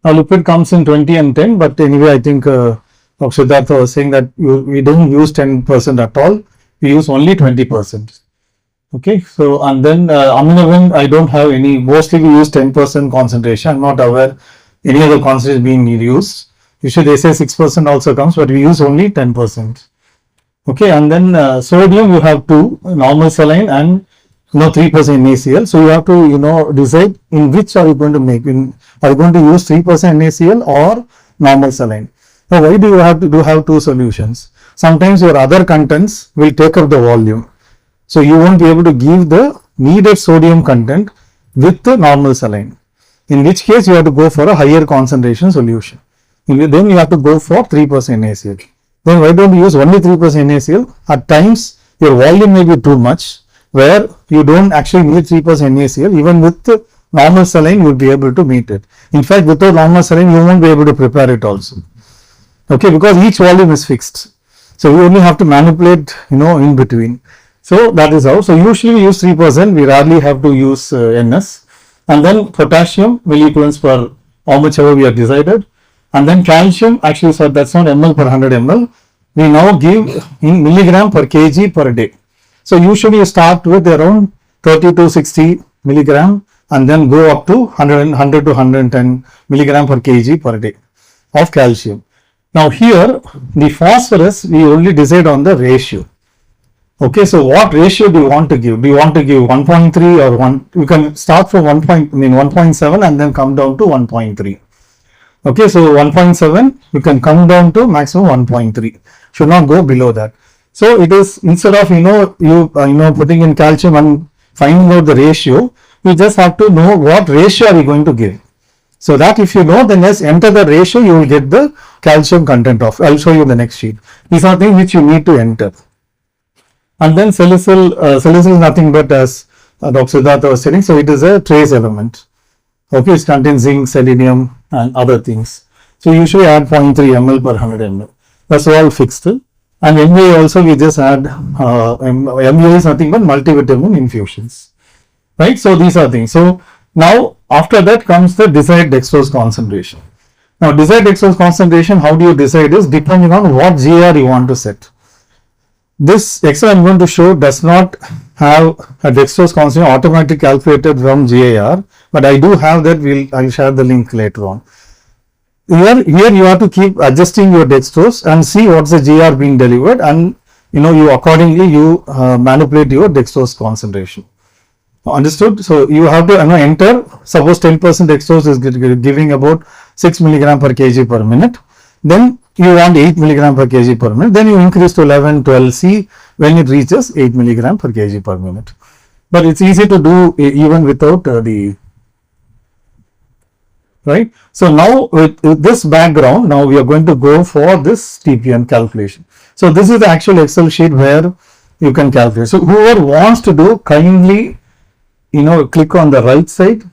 Now lipid comes in 20 and 10, but anyway, I think Dr. Siddhartha was saying that we don't use 10% at all. We use only 20%. Okay, so and then aminovin, I don't have any. Mostly we use 10% concentration. I'm not aware any other concentration being used. Usually they say 6% also comes, but we use only 10%. Okay, and then sodium you have two, normal saline and 3% NaCl. So you have to decide in which are you going to make. Are you going to use 3% NaCl or normal saline? Now why do you have two solutions? Sometimes your other contents will take up the volume. So you won't be able to give the needed sodium content with the normal saline. In which case you have to go for a higher concentration solution. Then you have to go for 3% NaCl. Then why don't you use only 3% NaCl? At times your volume may be too much, where you don't actually need 3% NaCl. Even with the normal saline you will be able to meet it. In fact, without normal saline you won't be able to prepare it also. Okay, because each volume is fixed. So you only have to manipulate in between. So that is how. So usually we use 3%, we rarely have to use NS. And then potassium milliequivalents per how much ever we have decided. And then calcium, actually so that's not ml per 100 ml. We now give in milligram per kg per day. So usually you start with around 30 to 60 milligram and then go up to 100 to 110 milligram per kg per day of calcium. Now here the phosphorus we only decide on the ratio. Okay, so what ratio do you want to give? Do you want to give 1.3 or 1? You can start from 1.7 and then come down to 1.3. Okay, so 1.7 you can come down to maximum 1.3. Should not go below that. So it is instead of putting in calcium and finding out the ratio, you just have to know what ratio are you going to give. So that if you know, then just enter the ratio, you will get the calcium content of. I'll show you the next sheet. These are things which you need to enter. And then salicyl is nothing but, as Dr. Siddhartha was saying, so it is a trace element. Okay, it contains zinc, selenium and other things. So usually add 0.3 ml per 100 ml. That's all fixed. And MVA also we just add, MVA is nothing but multivitamin infusions. Right, so these are things. So now after that comes the desired dextrose concentration. Now desired dextrose concentration, how do you decide is depending on what GR you want to set. This Excel I am going to show does not have a dextrose concentration automatically calculated from GIR, but I do have that. I will share the link later on. Here you have to keep adjusting your dextrose and see what's the GR being delivered, and you accordingly manipulate your dextrose concentration. Understood? So you have to enter. Suppose 10% dextrose is giving about 6 milligram per kg per minute. Then you want 8 milligram per kg per minute. Then you increase to 11, 12. See when it reaches 8 milligram per kg per minute. But it's easy to do even without right. So now with this background, now we are going to go for this TPN calculation. So this is the actual Excel sheet where you can calculate. So whoever wants to do, kindly click on the right side,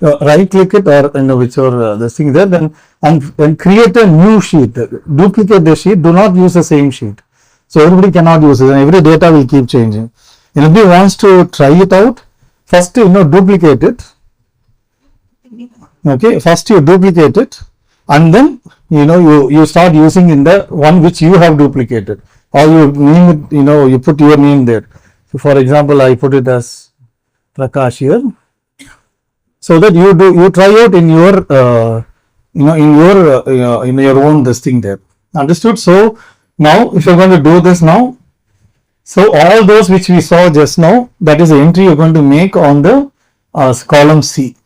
right click it, or whichever this thing there, then and create a new sheet. Duplicate the sheet. Do not use the same sheet. So everybody cannot use it, and every data will keep changing. If anybody wants to try it out, first duplicate it. Okay, first you duplicate it, and then you start using in the one which you have duplicated, or you name it. You put your name there. So for example, I put it as Prakash here, so that you try out in your in your own this thing there. Understood? So now if you're going to do this now, so all those which we saw just now, that is the entry you're going to make on the column C.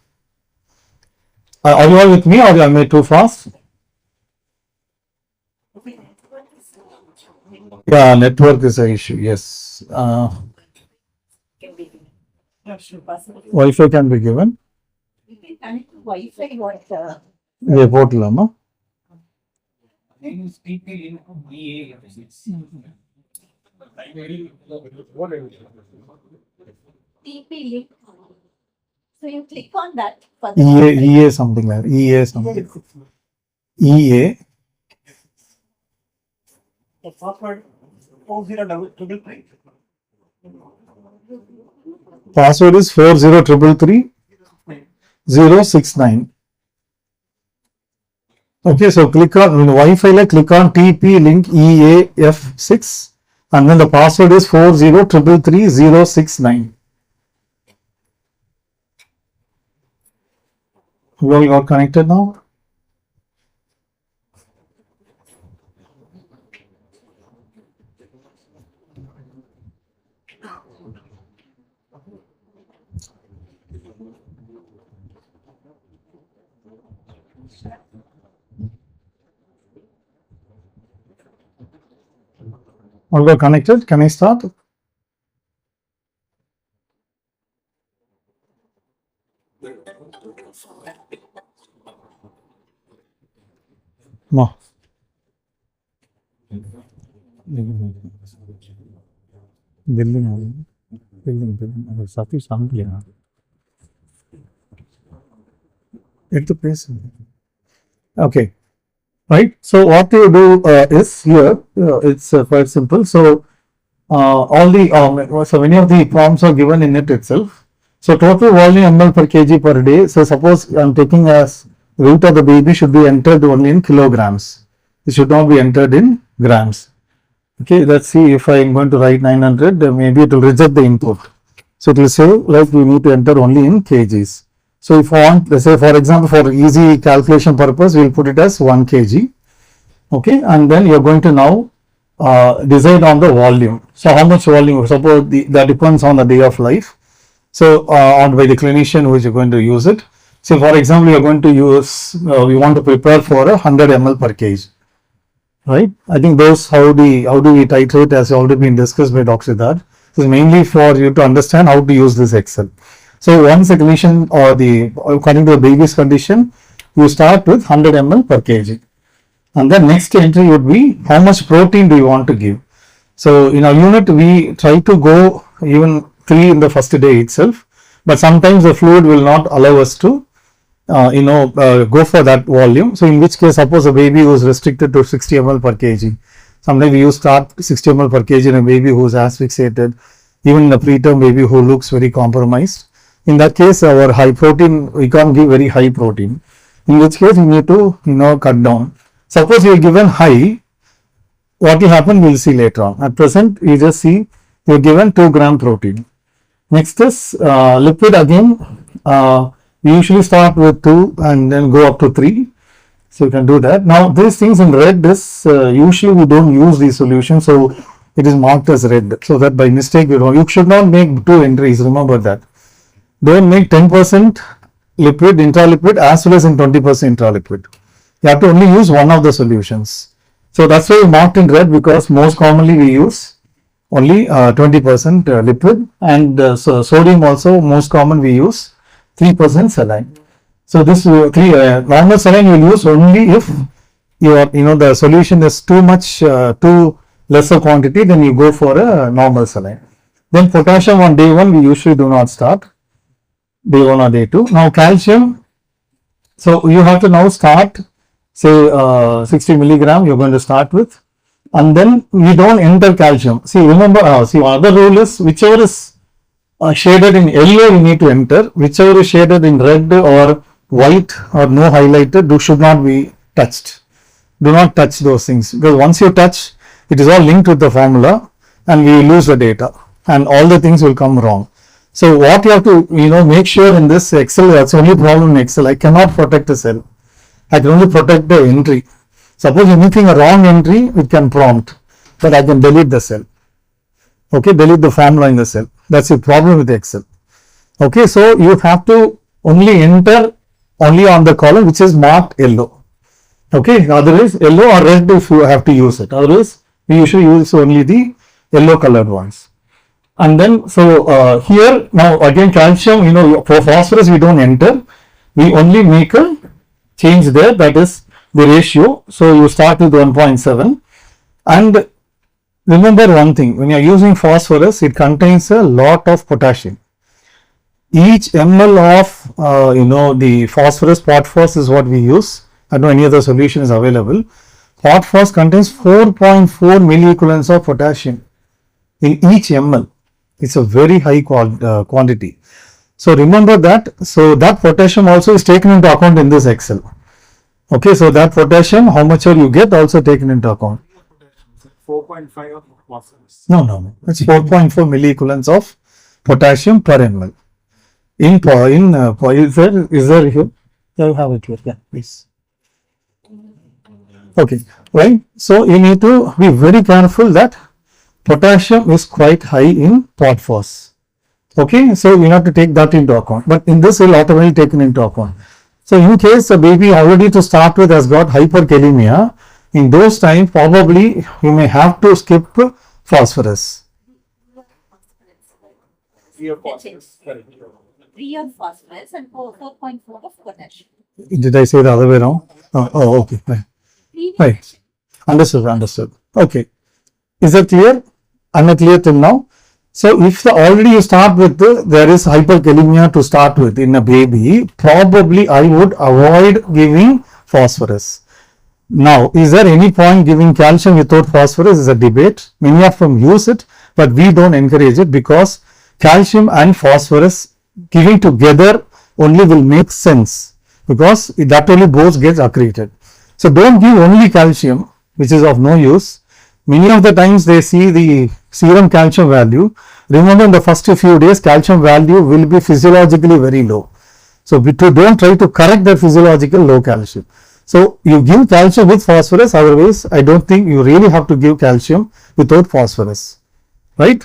Are you all with me, or am I too fast? Yeah, network is an issue. Yes. Wi-Fi can be given. Yeah, portal. TP link. So you click on that. EA something like that. EA something. EA. Password is 40333. 069. Okay, so click on Wi-Fi, like click on TP link EAF6 and then the password is 403333069. You all got connected now? All got connected? Can I start? No. Building. Safi sound लिया. It's the place. Okay. Right. So what you do is here, it's quite simple. So all the so many of the prompts are given in it itself. So total volume ml per kg per day. So suppose I'm taking as weight of the baby should be entered only in kilograms. It should not be entered in grams. Okay, let's see if I am going to write 900, maybe it will reject the input. So it will say like we need to enter only in kgs. So if I want, let's say for example, for easy calculation purpose, we will put it as 1 kg. Okay, and then you are going to now decide on the volume. So how much volume? Suppose that depends on the day of life. So on by the clinician who is going to use it. So for example, you are going to use, we want to prepare for 100 ml per kg. Right? I think those how do we titrate has already been discussed by Dr. Siddharth. This is mainly for you to understand how to use this Excel. So once the condition or according to the baby's condition, you start with 100 ml per kg. And then next entry would be how much protein do you want to give. So in our unit, we try to go even 3 in the first day itself, but sometimes the fluid will not allow us to go for that volume. So in which case, suppose a baby who is restricted to 60 ml per kg. Sometimes we use start 60 ml per kg in a baby who is asphyxiated, even in a preterm baby who looks very compromised. In that case, our high protein, we can't give very high protein. In which case, we need to cut down. Suppose you are given high, what will happen we will see later on. At present, you just see you are given 2 gram protein. Next is lipid again. We usually start with 2 and then go up to 3. So you can do that. Now these things in red is usually we don't use these solutions. So it is marked as red. So that by mistake you should not make 2 entries. Remember that. Don't make 10% lipid, intralipid as well as in 20% intralipid. You have to only use one of the solutions. So that's why we marked in red because most commonly we use only 20% lipid and so sodium also most common we use 3% saline. So this normal saline you will use only if the solution is too much too lesser quantity, then you go for a normal saline. Then potassium on day 1 we usually do not start, day 1 or day 2. Now calcium, so you have to now start say 60 milligram you are going to start with, and then we don't enter calcium. See, remember, other rule is whichever is shaded in yellow you need to enter, whichever is shaded in red or white or no highlighted should not be touched. Do not touch those things because once you touch, it is all linked with the formula and we lose the data and all the things will come wrong. So what you have to make sure in this Excel, that's the only problem in Excel. I cannot protect a cell. I can only protect the entry. Suppose anything a wrong entry, it can prompt, but I can delete the cell. Okay, delete the formula in the cell. That's the problem with Excel. Okay, so you have to only enter only on the column which is marked yellow. Okay, otherwise yellow or red if you have to use it. Otherwise, we usually use only the yellow colored ones. And then, so here now again calcium, for phosphorus we don't enter. We only make a change there, that is the ratio. So you start with 1.7 and remember one thing, when you are using phosphorus, it contains a lot of potassium. Each ml of the phosphorus, pot phos is what we use. I don't know any other solution is available. Pot phos contains 4.4 milliequivalents of potassium in each ml. It's a very high quantity. So remember that. So that potassium also is taken into account in this Excel. Okay, so that potassium, how much you get, also taken into account. 4.5 of phosphorus. No. It's 4.4 milliequivalents of potassium per ml. Is there here? Yeah, you have it here. Yeah, please. Okay, right. So you need to be very careful that potassium is quite high in phosphorus. Okay, so you have to take that into account. But in this, will automatically taken into account. So in case the baby already to start with has got hyperkalemia, in those times probably you may have to skip phosphorus. 3 of phosphorus. Correct. 3 of phosphorus and 4.4 of potassium. Did I say the other way around? Okay. Right. Understood. Okay. Is that clear? Am I clear till now? So if already you start with there is hyperkalemia to start with in a baby, probably I would avoid giving phosphorus. Now, is there any point giving calcium without phosphorus? Is a debate. Many of them use it, but we don't encourage it because calcium and phosphorus giving together only will make sense because that only both gets accreted. So don't give only calcium, which is of no use. Many of the times they see the serum calcium value. Remember, in the first few days, calcium value will be physiologically very low. So don't try to correct the physiological low calcium. So you give calcium with phosphorus, otherwise I don't think you really have to give calcium without phosphorus, right?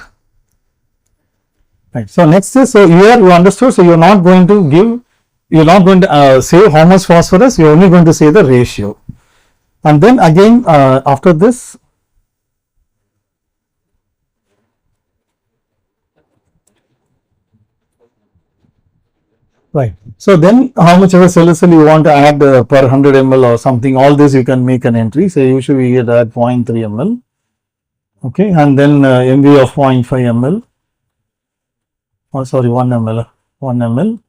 Right. So next is, so here you understood, so you are not going to give, you are not going to say how much phosphorus, you are only going to say the ratio. And then again after this, right. So then how much of a salicylate you want to add per 100 ml or something, all this you can make an entry. So usually we add 0.3 ml. Okay, and then MV of 0.5 ml. Oh, sorry, 1 ml.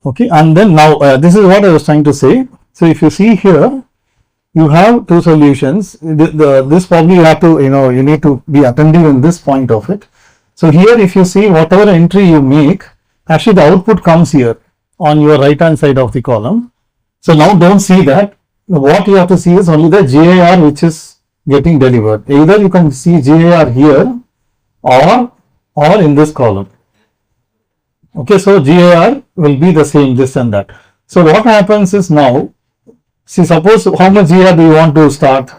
Okay, and then now this is what I was trying to say. So if you see here, you have two solutions. This probably you have to, you need to be attentive in this point of it. So here if you see whatever entry you make, actually the output comes here on your right hand side of the column. So now don't see that. What you have to see is only the GAR which is getting delivered. Either you can see GAR here or in this column. Okay, so GAR will be the same, this and that. So what happens is now, see, suppose how much GAR do you want to start?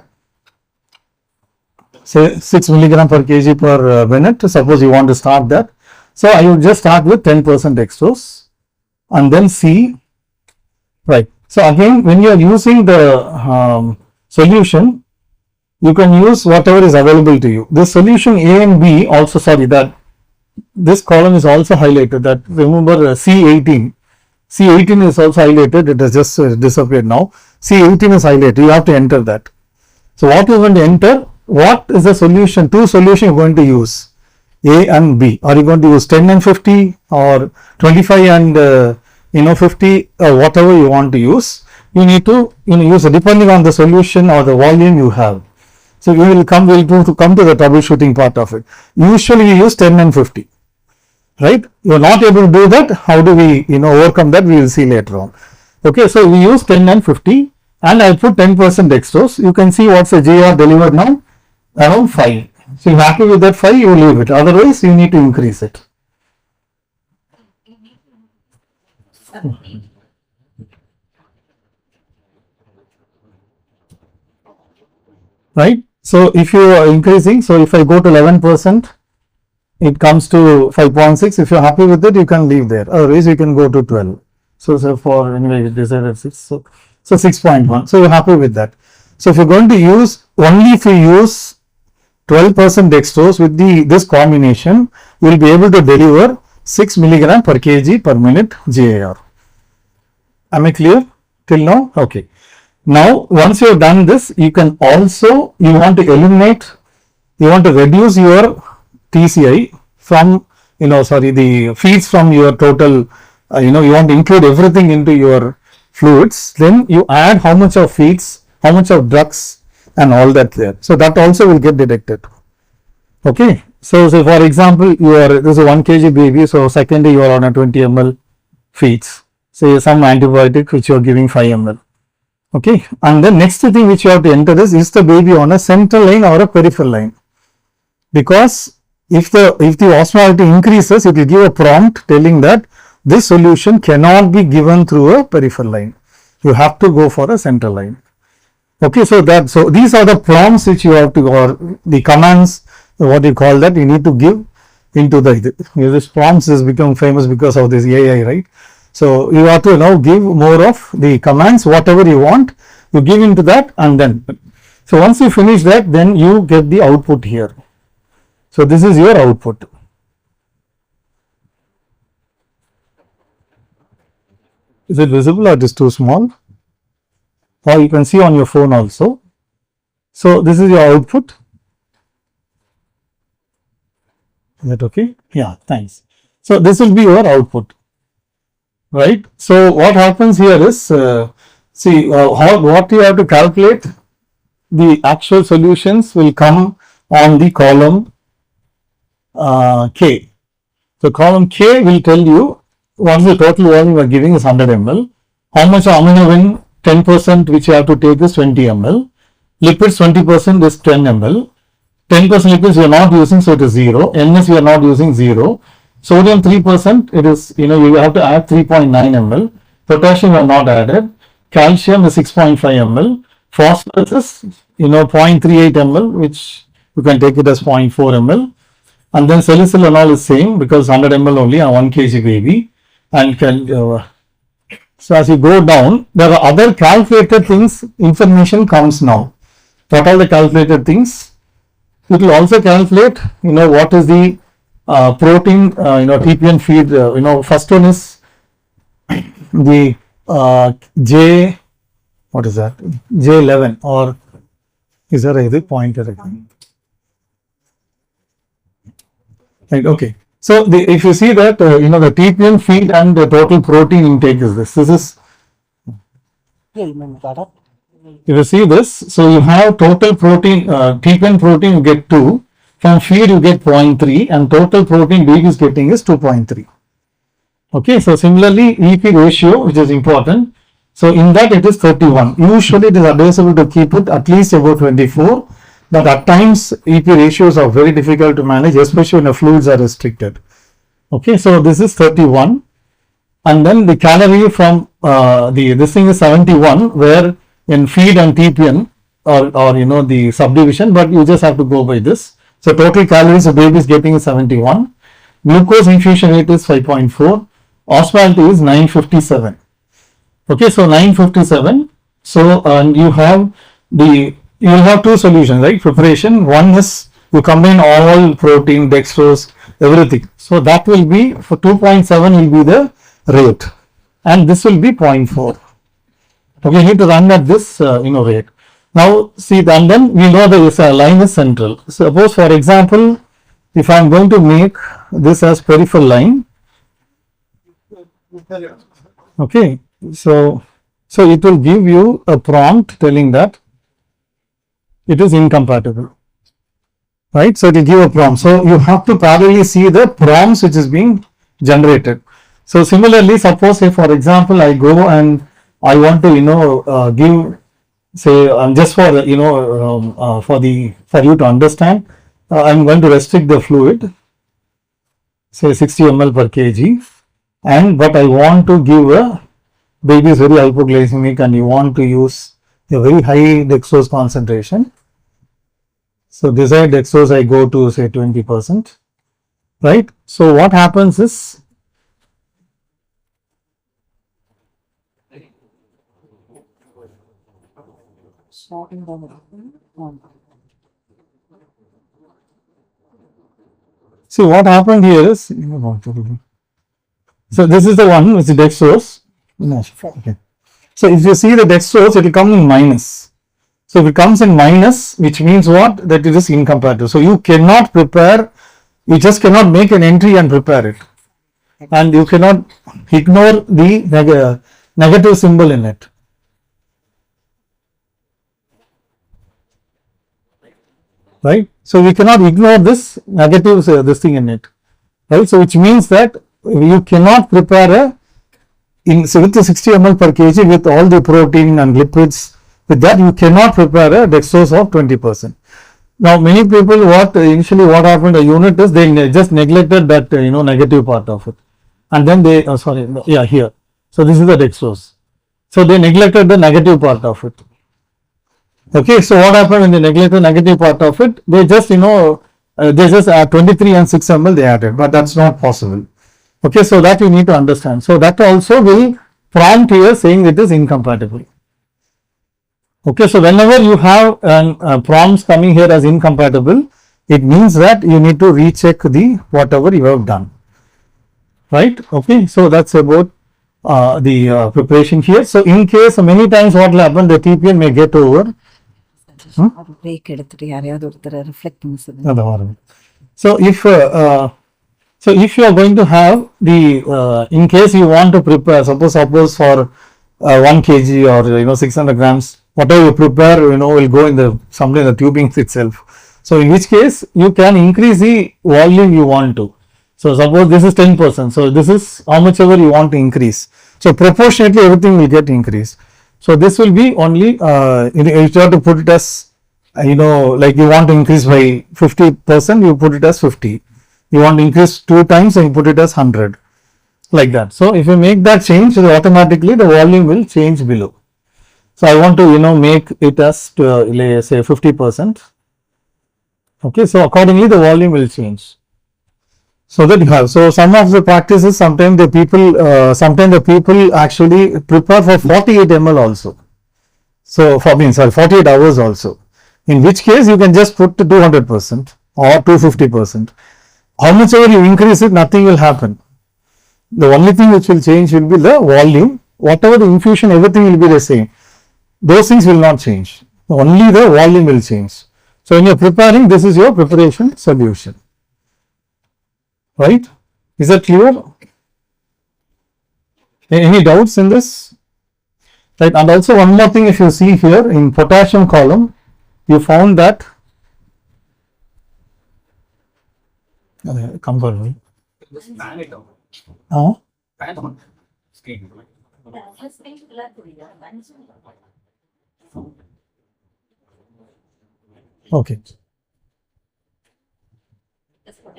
Say 6 milligram per kg per minute. Suppose you want to start that. So I will just start with 10% dextrose and then see, right. So again, when you are using the solution, you can use whatever is available to you. This solution A and B also, sorry, that this column is also highlighted, that remember C18. C18 is also highlighted, it has just disappeared now. C18 is highlighted, you have to enter that. So what you are going to enter, what is the solution, two solutions you are going to use, A and B. Are you going to use 10 and 50 or 25 and 50 or whatever you want to use? You need to use it depending on the solution or the volume you have. So we will come to the troubleshooting part of it. Usually we use 10 and 50, right? You are not able to do that. How do we overcome that? We will see later on. Okay, so we use 10 and 50 and I put 10% dextrose. You can see what's the GR delivered now, around 5. So you are happy with that 5, you leave it. Otherwise you need to increase it. Right. So if you are increasing, so if I go to 11%, it comes to 5.6. If you are happy with it, you can leave there. Otherwise, you can go to 12. So for anyway, decided 6. So 6.1. So you are happy with that. So if you are going to use, only if you use 12% dextrose with this combination, you will be able to deliver 6 milligram per kg per minute GAR. Am I clear till now? Okay. Now, once you have done this, you can also, you want to reduce your TCI from, the feeds from your total, you want to include everything into your fluids. Then you add how much of feeds, how much of drugs and all that there. So that also will get detected. Okay, so for example, this is a 1 kg baby, so secondly you are on a 20 ml feeds. Say some antibiotic which you are giving 5 ml. Okay, and the next thing which you have to enter is the baby on a central line or a peripheral line, because if the osmolality increases, it will give a prompt telling that this solution cannot be given through a peripheral line. You have to go for a central line. Okay, so these are the prompts which you have to, or the commands, what you call that, you need to give into this prompts has become famous because of this AI, right? So you have to now give more of the commands, whatever you want, you give into that, and then, so once you finish that, then you get the output here. So this is your output. Is it visible or it is too small? Or you can see on your phone also. So this is your output. Is that okay? Yeah, thanks. So this will be your output, right? So what happens here is, what you have to calculate, the actual solutions will come on the column K. So column K will tell you once the total volume you are giving is 100 ml, how much aminovin 10% which you have to take is 20 ml, lipids 20% is 10 ml, 10% lipids we are not using, so it is 0, NS we are not using, 0, sodium 3%, it is, you have to add 3.9 ml, potassium we are not added, calcium is 6.5 ml, phosphorus is 0.38 ml, which you can take it as 0.4 ml, and then salicylate is same because 100 ml only on 1 kg baby, and so as you go down, there are other calculated things, information comes now. What are the calculated things? It will also calculate, what is the protein, TPN feed, first one is the J, what is that, J11, or is there a pointer again? Right, okay. So if you see that, the TPN feed and the total protein intake is this. This is, if you see this, so you have total protein, TPN protein you get 2, from feed you get 0.3, and total protein baby is getting is 2.3. Okay, so similarly EP ratio, which is important, so in that it is 31. Usually it is advisable to keep it at least about 24, but at times EP ratios are very difficult to manage, especially when the fluids are restricted. Okay, so this is 31, and then the calorie from this thing is 71, where in feed and TPN or the subdivision, but you just have to go by this. So total calories a baby is getting is 71, glucose infusion rate is 5.4, osmolality is 957. Okay, so 957. So and you will have two solutions, right? Preparation. One is you combine all protein, dextrose, everything. So that will be for 2.7 will be the rate, and this will be 0.4. Okay, you need to run at this rate. Now see, and then we know this line is central. Suppose for example, if I am going to make this as peripheral line, okay, so it will give you a prompt telling that it is incompatible, right? So it will give a prompt. So you have to parallelly see the prompts which is being generated. So similarly, suppose say for example I go and I want to give, say just for for you to understand, I am going to restrict the fluid, say 60 ml per kg, but I want to give a baby is very hypoglycemic and you want to use a very high dextrose concentration. So desired dextrose I go to say 20%, right? So what happens is, see what happened here is, so this is the one which is dextrose. Okay. So if you see the dextrose, it will come in minus. So if it comes in minus, which means what? That it is incompatible. So you cannot prepare, you just cannot make an entry and prepare it. And you cannot ignore the negative symbol in it. right? So we cannot ignore this negative this thing in it, right? So which means that you cannot prepare a so with the 60 ml per kg with all the protein and lipids, with that you cannot prepare a dextrose of 20%. Now many people initially what happened the unit is they just neglected that negative part of it, and then they here. So this is the dextrose. So they neglected the negative part of it. Okay, so what happened when they neglected the negative part of it? They just they just add 23 and 6 ml they added, but that's not possible. Okay, so that you need to understand. So that also will prompt here saying it is incompatible. Okay, so whenever you have prompts coming here as incompatible, it means that you need to recheck the whatever you have done, right? Okay, so that's about the preparation here. So in case many times what will happen, the TPN may get over. Break எடுத்துட்டு யாரையாவது ஒருத்தரை reflect பண்ண சொல்லுங்க. அதான் வரும். So if you are going to have the in case you want to prepare, suppose for 1 kg or 600 grams, whatever you prepare will go in the somewhere in the tubings itself. So in which case you can increase the volume you want to. So suppose this is 10%, so this is how much ever you want to increase. So proportionately everything will get increased. So this will be only if you have to put it as like you want to increase by 50%, you put it as 50. You want to increase 2 times and you put it as 100, like that. So if you make that change, so automatically the volume will change below. So I want to make it as say 50%. Okay, so accordingly the volume will change. So that you have. So some of the practices sometimes the people actually prepare for 48 ml also. So 48 hours also. In which case you can just put 200% or 250%. How much ever you increase it, nothing will happen. The only thing which will change will be the volume. Whatever the infusion, everything will be the same. Those things will not change. Only the volume will change. So when you are preparing, this is your preparation solution. Right? Is that clear? Any doubts in this? Right. And also one more thing, if you see here in potassium column, you found that come for me. Just pan it out. Pan on screen. Okay.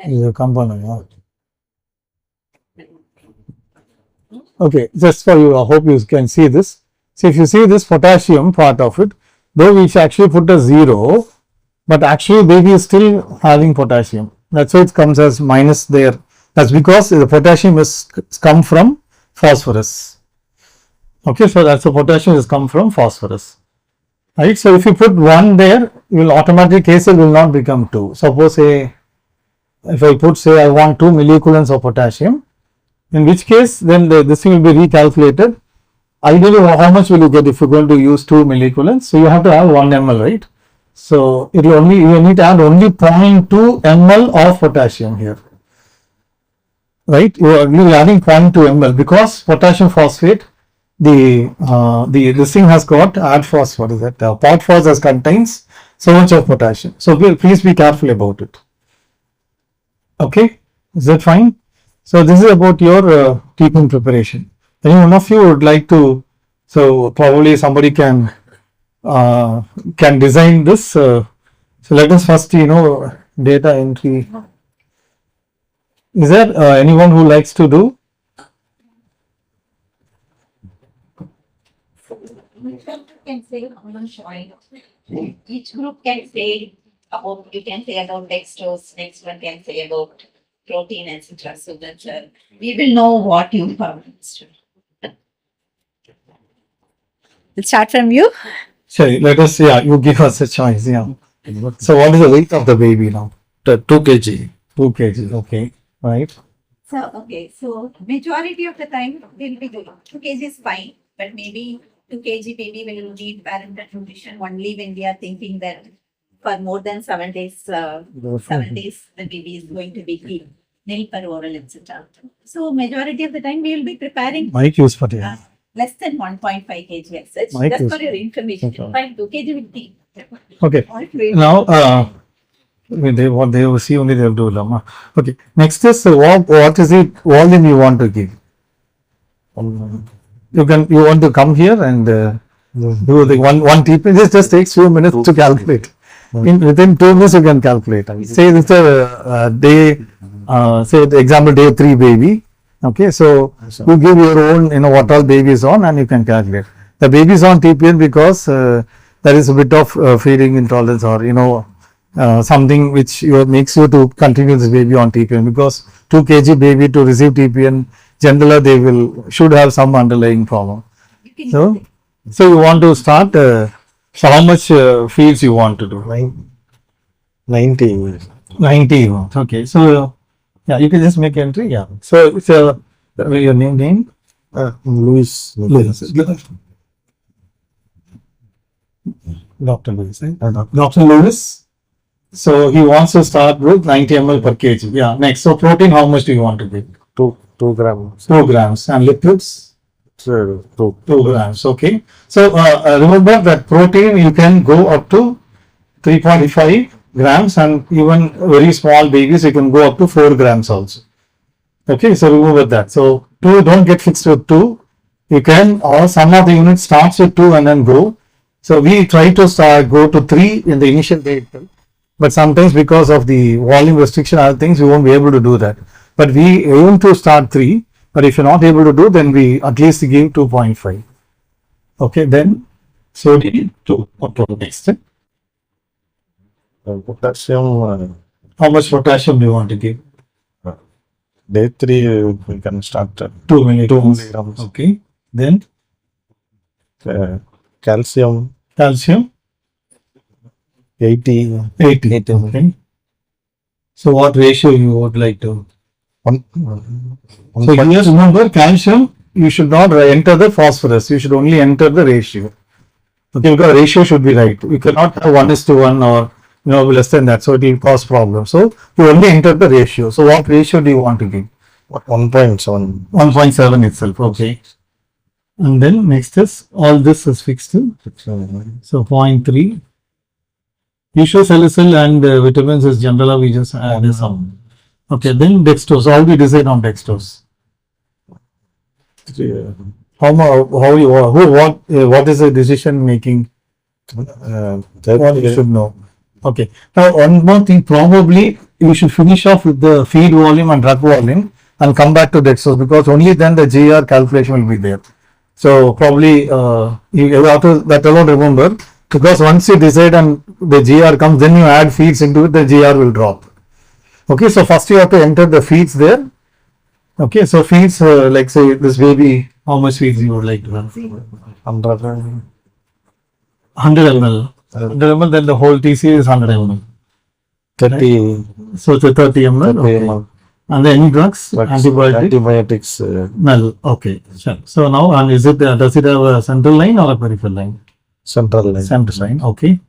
Is a component. Okay, just for you, I hope you can see this. So if you see this potassium part of it, though we should actually put a 0, but actually baby is still having potassium. That's why it comes as minus there. That's because the potassium is come from phosphorus. Okay, so that's the potassium has come from phosphorus. Right. So if you put 1 there, you will automatically KCl will not become 2. Suppose say if I put say I want 2 milliequivalents of potassium, in which case then this thing will be recalculated. Ideally, how much will you get if you're going to use 2 milliequivalents? So you have to have 1 ml, right? So it will only you need to add only 0.2 ml of potassium here, right? You are adding 0.2 ml because potassium phosphate, this thing has got add phos. What is that? Pot phos contains so much of potassium. So please be careful about it. Okay, is that fine? So this is about your TPN preparation. Any one of you would like to? So probably somebody can design this. So let us first data entry. Is there anyone who likes to do? Can say each group can say about, you can say about dextrose, next one can say about protein, etc. So that we will know what you have. We'll start from you. Sorry, let us. Yeah, you give us a choice. Yeah. So what is the weight of the baby now? 2 kg. 2 kg. Okay, right. So so majority of the time will be good. 2 kg is fine, but maybe 2 kg baby will need parental nutrition only when we are thinking that for more than 7 days, the baby is going to be clean, nil per oral, etc. So majority of the time we will be preparing Mic use for less than 1.5 kg as such. Mic Just use. for your information. Okay. Fine, 2 kg will be. Okay. All fluid. Now, When they what they will see only they will do lama. Okay. Next is what is it volume you want to give? You want to come here and do the one TP. This just takes few minutes to calculate. Within 2 minutes you can calculate. Say it's a day. Say the example day 3 baby. Okay, so you give your own, what all baby is on, and you can calculate. The baby is on TPN because there is a bit of feeding intolerance, or something which makes you to continue this baby on TPN, because 2 kg baby to receive TPN, generally they should have some underlying problem. So you want to start. So how much feeds you want to do? 90. 90. Okay. So yeah, you can just make entry. Yeah. So your name? Louis. Louis. Dr. Louis. Right? Dr. Louis. So he wants to start with 90 ml per kg. Yeah. Next. So protein, how much do you want to give? 2 grams. 2 grams. And liquids? 2. 2 grams. Okay. So remember that protein you can go up to 3.5 grams, and even very small babies you can go up to 4 grams also. Okay, so remember that. So 2, don't get fixed with 2. You can, or some of the units starts with 2 and then go. So we try to go to 3 in the initial day itself. But sometimes because of the volume restriction, other things, we won't be able to do that. But we aim to start 3. But if you're not able to do, then we at least give 2.5. Okay, then sodium 2. Okay, next. Potassium. How much potassium do you want to give? Day 3 we can start 2 milligrams. milligrams. Okay. Then Calcium calcium 80. 80. Okay. So what ratio you would like to? One, So here remember, calcium you should not enter the phosphorus. You should only enter the ratio. Okay, because ratio should be right. You cannot have 1:1 or less than that. So it will cause problems. So you only enter the ratio. So what ratio do you want to give? 1.7. 1.7 itself. Okay. And then next is all this is fixed to. So 0.3. Usual salicylate and vitamins is general. We just add some. Okay. Then dextrose. How we decide on dextrose? What is the decision making? What you should know. Okay. Now one more thing. Probably you should finish off with the feed volume and drug volume and come back to dextrose, because only then the GR calculation will be there. So probably you have to that alone remember, because once you decide and the GR comes, then you add feeds into it, the GR will drop. Okay, so first you have to enter the feeds there. Okay, so feeds like say this baby, how much feeds you would like to run? 100 ml. 100 ml, then the whole TC is 100 ml. 30. So it's a 30 ml. Okay. And then any drugs? Antibiotics. Null. Okay, sure. So now, and is it does it have a central line or a peripheral line? Central line. Central line. Okay.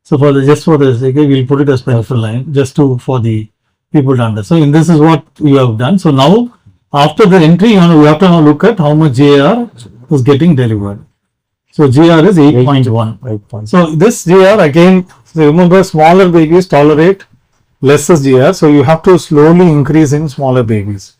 So for the sake, we'll put it as peripheral line just for the people to understand. So this is what you have done. So now after the entry, we have to now look at how much JR is getting delivered. So JR is 8.1. So this JR again, remember smaller babies tolerate lesser GR, so you have to slowly increase in smaller babies.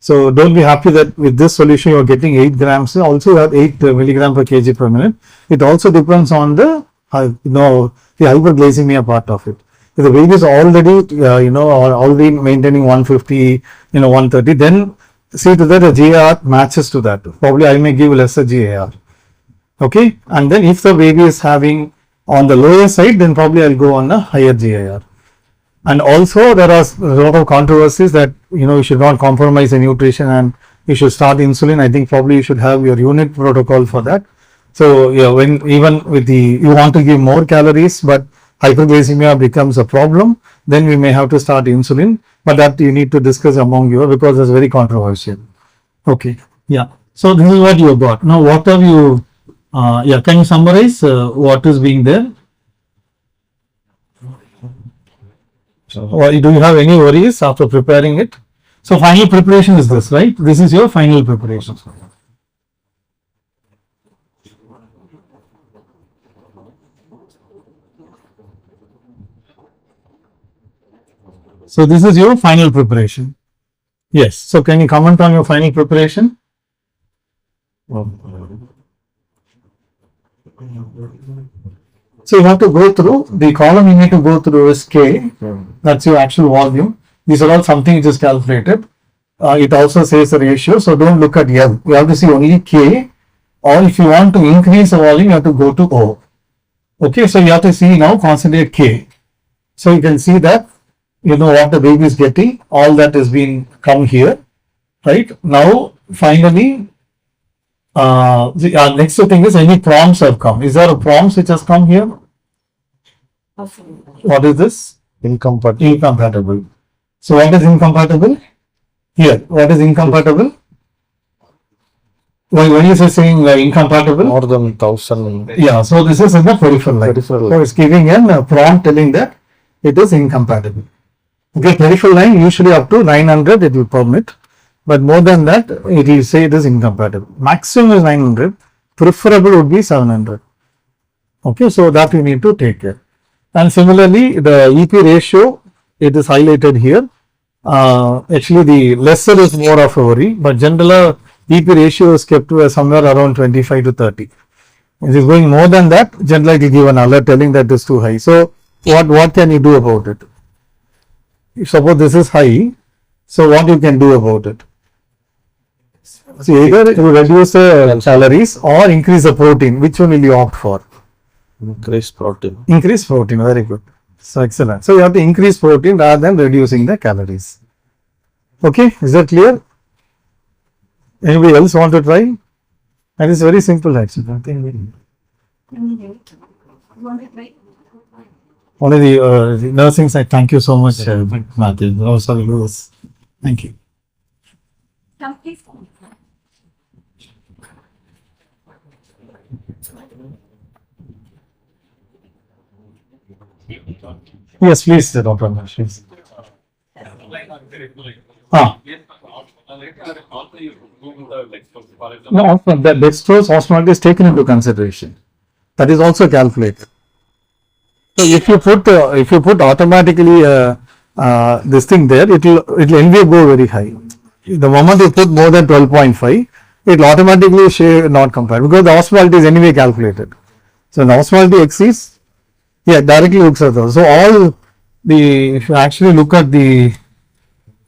So don't be happy that with this solution you are getting 8 grams. Also you have 8 milligram per kg per minute. It also depends on the the hyperglycemia part of it. If the baby is already already maintaining 150, 130, then see to that the GR matches to that. Probably I may give lesser GAR. Okay, and then if the baby is having on the lower side, then probably I'll go on a higher GAR. And also there are a lot of controversies that you should not compromise the nutrition and you should start insulin. I think probably you should have your unit protocol for that. So yeah, when even with you want to give more calories, but hyperglycemia becomes a problem, then we may have to start insulin. But that you need to discuss among you, because it's very controversial. Okay, yeah. So this is what you got. Now what have you? Can you summarize what is being there? Or do you have any worries after preparing it? So final preparation is this, right? This is your final preparation. So this is your final preparation. Yes. So can you comment on your final preparation? So you have to go through the column you need to go through is K. That's your actual volume. These are all something which is calculated. It also says the ratio. So don't look at L. You have to see only K. Or if you want to increase the volume, you have to go to O. Okay. So you have to see now concentrate K. So you can see that you know what the baby is getting. All that is being come here. Right. Now finally the next thing is any prompts have come. Is there a prompts which has come here? What is this? Incompatible. Incompatible. So what is incompatible? Here. What is incompatible? When you say saying incompatible? More than 1,000. Yeah. So this is in the peripheral line. Peripheral. So it's giving a prompt telling that it is incompatible. Okay. Peripheral line usually up to 900 it will permit. But more than that, it will say it is incompatible. Maximum is 900. Preferable would be 700. Okay, so that we need to take care. And similarly, the EP ratio, it is highlighted here. Actually, the lesser is more of a worry, but general EP ratio is kept to somewhere around 25 to 30. If it is going more than that, generally it will give an alert telling that it is too high. So, what can you do about it? If suppose this is high, so what you can do about it? So either you reduce the calories or increase the protein. Which one will you opt for? Increase protein. Increase protein. Very good. So excellent. So you have to increase protein rather than reducing the calories. Okay, is that clear? Anybody else want to try? And it's very simple actually. Nothing very. Only the nursing side. Thank you so much, Matthew. Oh, sorry, Louis. Thank you. Yes, please, Dr. Nash. No, the dextrose osmolality is taken into consideration. That is also calculated. So if you put automatically this thing there, it will anyway go very high. The moment you put more than 12.5, it will automatically say not compatible because the osmolality is anyway calculated. So the osmolality exceeds, yeah, directly looks at those. So all the, if you actually look at the,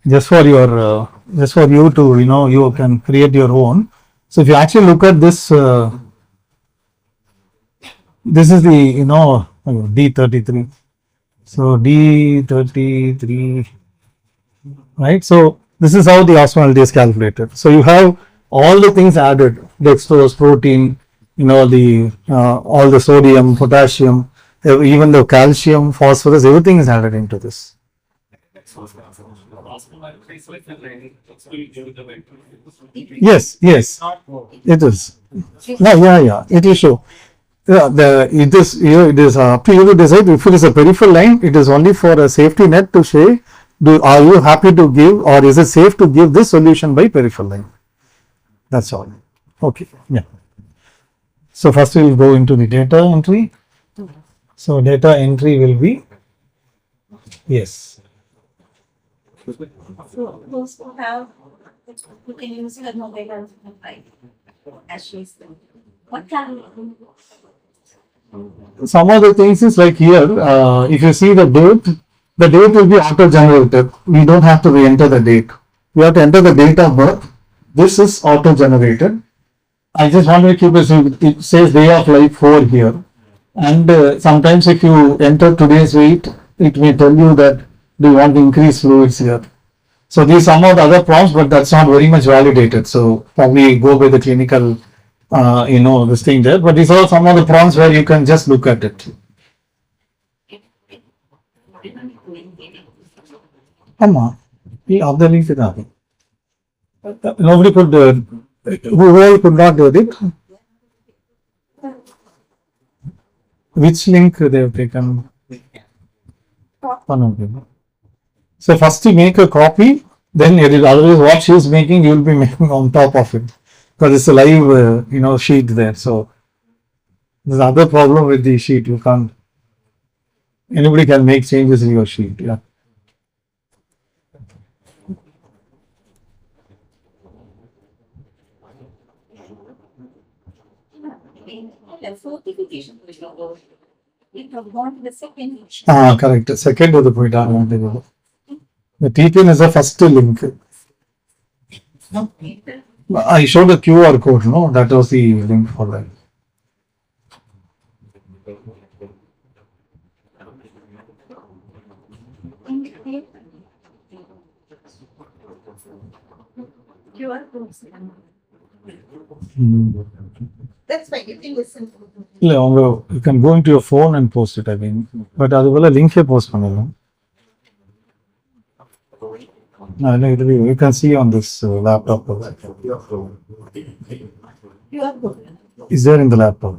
just for your, just for you to, you can create your own. So if you actually look at this, this is the, D33. So D33, right? So this is how the osmolality is calculated. So you have all the things added, dextrose, protein, the all the sodium, potassium, even the calcium, phosphorus, everything is added into this. Yes, it is. No, it will show. It is up to you to decide. If it is a peripheral line, it is only for a safety net to say, are you happy to give or is it safe to give this solution by peripheral line? That's all. Okay, yeah. So first we will go into the data entry. So data entry will be, yes. So those who have, who can use her mobile as she's what can Some of the things is like here, if you see the date will be auto-generated. We don't have to re-enter the date. We have to enter the date of birth. This is auto-generated. I just want to keep it says day of life 4 here. And sometimes if you enter today's weight, it may tell you that do you want to increase fluids here. So these are some of the other prompts, but that's not very much validated. So probably go by the clinical, this thing there. But these are some of the prompts where you can just look at it. Nobody could, whoever could not do it. Which link they have taken? One of them. So first you make a copy, then it is otherwise what she is making, you will be making on top of it. Because it's a live, sheet there. So there's another problem with the sheet. You can't, anybody can make changes in your sheet. Yeah. The fortification. It have gone to the second. Correct. Second to the point. The TPN is the first link. I showed the QR code, no? That was the link for that. QR codes. Hmm. That's fine. You can listen. You can go into your phone and post it, I mean. But அதுபோல link post பண்ணலாம். No, you can see on this laptop. QR code. Is there in the laptop?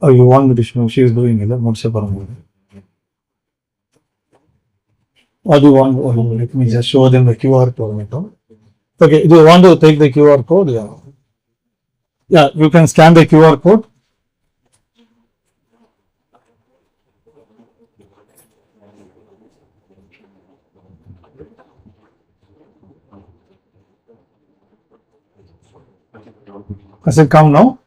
Oh, you want me to show? She is doing it. முடிச்ச பாருங்க. Or do you want? Let me just show them the QR code. Okay, do you want to take the QR code? Yeah. Yeah, you can scan the QR code. Has it come now?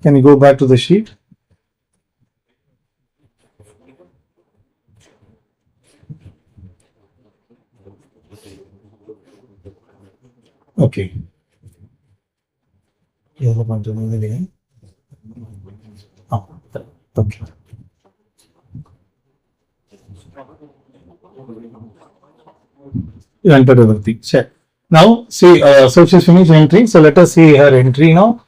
Can you go back to the sheet? Okay. Okay. You entered everything. Check. Now, see, so she's finished entry. So let us see her entry now.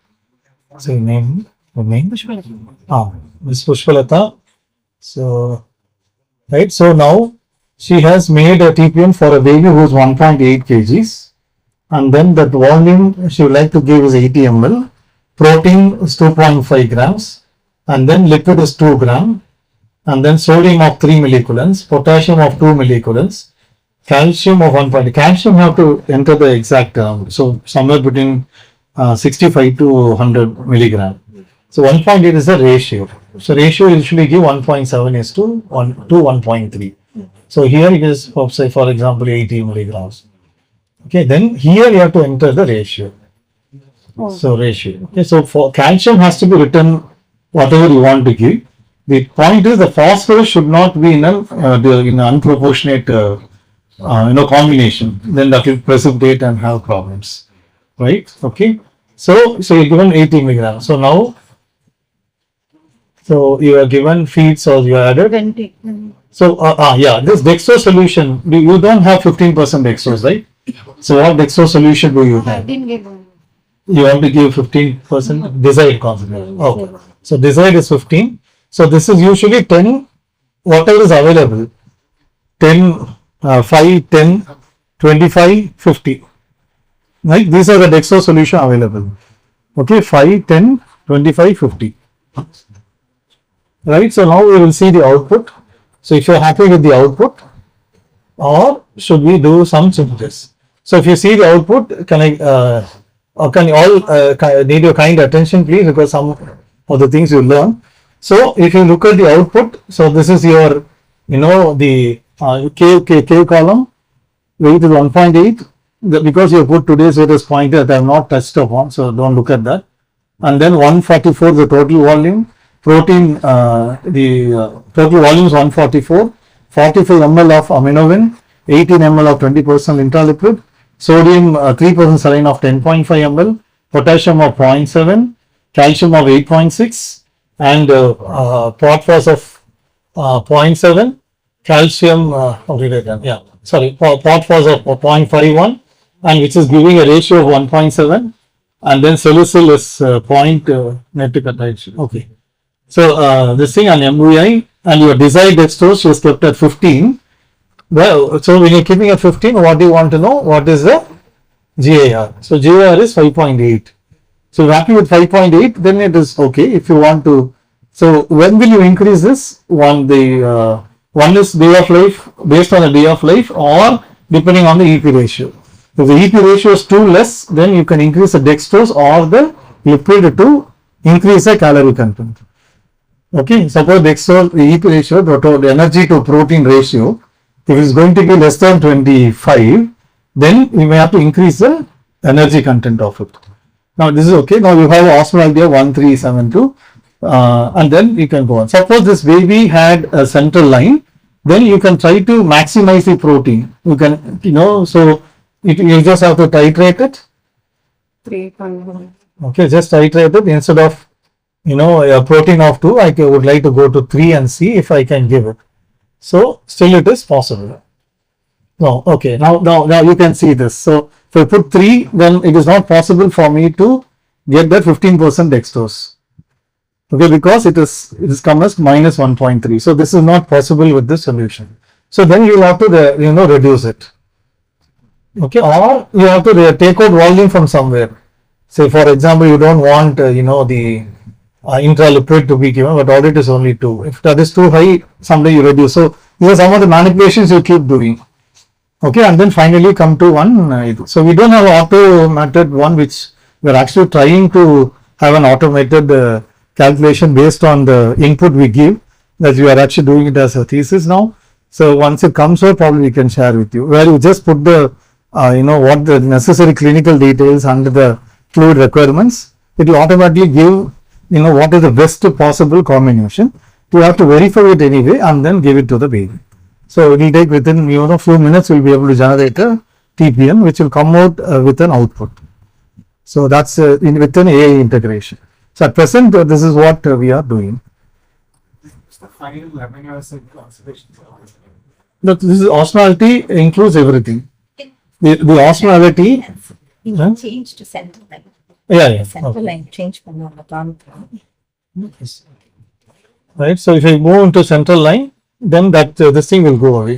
So name, her name? Miss Pushpalata. So, right. So now she has made a TPN for a baby who is 1.8 kgs. And then that volume she would like to give is 80 ml. Protein is 2.5 grams. And then liquid is 2 gram. And then sodium of 3 millicoulomb. Potassium of 2 millicoulomb. Calcium of 1. Calcium you have to enter the exact term. So somewhere between 65 to 100 milligram. So 1.8 is the ratio. So ratio usually give 1.7 is to 1.3. So here it is, say for example 80 milligrams. Okay, then here you have to enter the ratio. So ratio. Okay, so for calcium has to be written whatever you want to give. The point is the phosphorus should not be in an unproportionate combination. Then that will precipitate and have problems. Right? Okay. So you're given 80 milligrams. So now, you are given feeds or you are added. 20. So this dextrose solution, you don't have 15% dextrose, right? So what dextrose solution do you have? Didn't give one. You want to give 15% desired concentration. Okay. So desired is 15. So this is usually 10, whatever is available. 10, 5, 10, 25, 50. Right? These are the dextrose solution available. Okay, 5, 10, 25, 50. Right? So now we will see the output. So if you are happy with the output, or should we do some changes? So if you see the output, can you all need your kind attention please, because some of the things you learn. So if you look at the output, so this is your, the K column, weight is 1.8, because you put today's weight as point that I have not touched upon, so don't look at that. And then 144 the total volume, protein, the total volume is 144, 45 ml of aminovin, 18 ml of 20% intraliquid, sodium 3% saline of 10.5 ml, potassium of 0.7, calcium of 8.6, and phosphorus of 0.7, calcium, phosphorus of 0.51, and which is giving a ratio of 1.7, and then salicylate is point net to cation. Okay. So this thing on MVI and your desired dextrose is kept at 15. Well, so when you're keeping at 15, what do you want to know? What is the GAR? So GAR is 5.8. So if you're happy with 5.8, then it is okay. If you want to, so when will you increase this? One is day of life, based on the day of life, or depending on the EP ratio. If the EP ratio is too less, then you can increase the dextrose or the lipid to increase the calorie content. Okay, suppose dextrose, the EP ratio, the energy to protein ratio, if it is going to be less than 25, then you may have to increase the energy content of it. Now this is okay. Now you have osmolality of 1372, and then you can go on. Suppose this baby had a central line, then you can try to maximize the protein. You can, so you just have to titrate it. 3.1. Okay, just titrate it instead of, a protein of 2, I would like to go to 3 and see if I can give it. So still it is possible. No, okay, now you can see this. So if I put 3, then it is not possible for me to get that 15% dextrose. Okay, because it is come as minus 1.3. So this is not possible with this solution. So then you will have to, reduce it. Okay, or you have to take out volume from somewhere. Say for example, you don't want, the intraliquid to be given, but audit is only 2. If that is too high, someday you reduce. So these are some of the manipulations you keep doing. Okay, and then finally come to one. So we don't have automated one, which we are actually trying to have an automated calculation based on the input we give. That we are actually doing it as a thesis now. So once it comes out, probably we can share with you, where you just put the what the necessary clinical details under the fluid requirements. It will automatically give what is the best possible combination. You have to verify it anyway and then give it to the baby. So it will take within few minutes we will be able to generate a TPN which will come out with an output. So that's with an AI integration. So at present this is what we are doing. The final amino acid concentration. Look, this is osmolality includes everything. The osmolality. You can change to central line. Yeah. Central Okay. line change பண்ணலாம். Right. So if I move into central line, then that this thing will go away.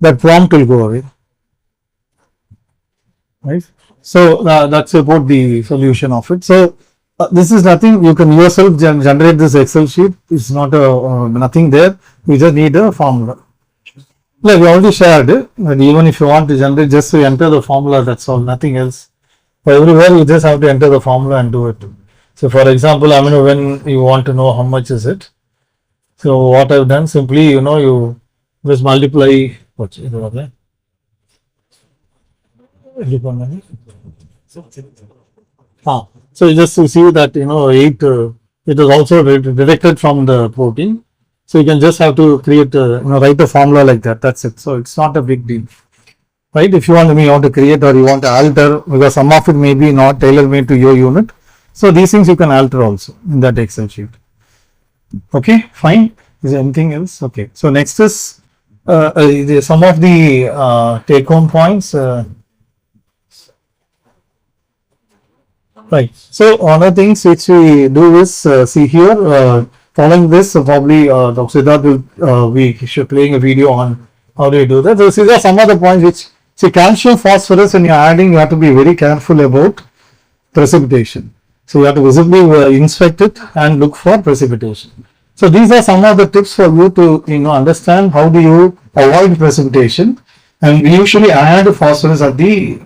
That prompt will go away. Right. So that's about the solution of it. So this is nothing. You can yourself generate this Excel sheet. It's not nothing there. We just need a formula. Yeah, we already shared it. But even if you want to generate, just to enter the formula. That's all. Nothing else. For everywhere, you just have to enter the formula and do it. So for example, when you want to know how much is it. So what I've done simply, you just multiply. What's it over there? So just to see that 8 it is also directed from the protein. So you can just have to create write a formula like that. That's it. So it's not a big deal. Right? If you want to create or you want to alter, because some of it may be not tailor made to your unit. So these things you can alter also in that Excel sheet. Okay, fine. Is there anything else? Okay. So next is some of the take home points. Right. So one of the things which we do is see here. Following this, probably Dr. Siddharth will be playing a video on how do you do that. So these are some of the points which, see, calcium phosphorus when you are adding, you have to be very careful about precipitation. So you have to visibly inspect it and look for precipitation. So these are some of the tips for you to understand how do you avoid precipitation. And we usually add phosphorus at the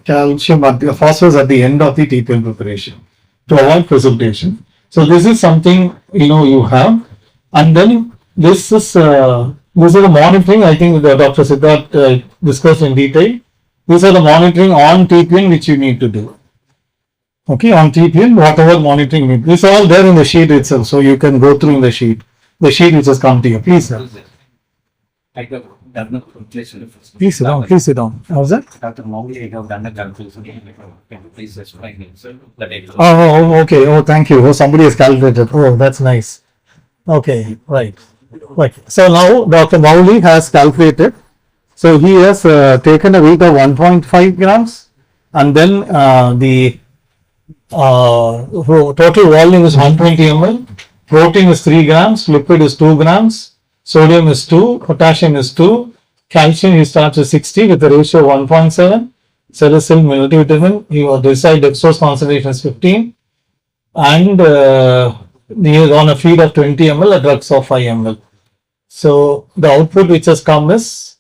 phosphorus at the end of the TPN preparation to avoid precipitation. So this is something you have, and then this is the monitoring. I think Dr. Siddharth discussed in detail. These are the monitoring on TPN which you need to do. Okay, on TPN, whatever monitoring you need. This is all there in the sheet itself, so you can go through in the sheet which has come to you. Please, sir. I have done a calculation. Please sit down. Please sit down. How's that? Dr. Mangani, I have done a calculation. Can you please explain it, sir? Okay. Oh, thank you. Oh, somebody has calculated. Oh, that's nice. Okay, right. So now Dr. Mauli has calculated. So he has taken a weight of 1.5 grams, and then the total volume is 120 ml. Protein is 3 grams. Liquid is 2 grams. Sodium is 2, potassium is 2, calcium he starts with 60 with a ratio of 1.7, salicylate multivitamin, your desired dextrose concentration is 15, and he is on a feed of 20 ml, a drugs of 5 ml. So the output which has come is,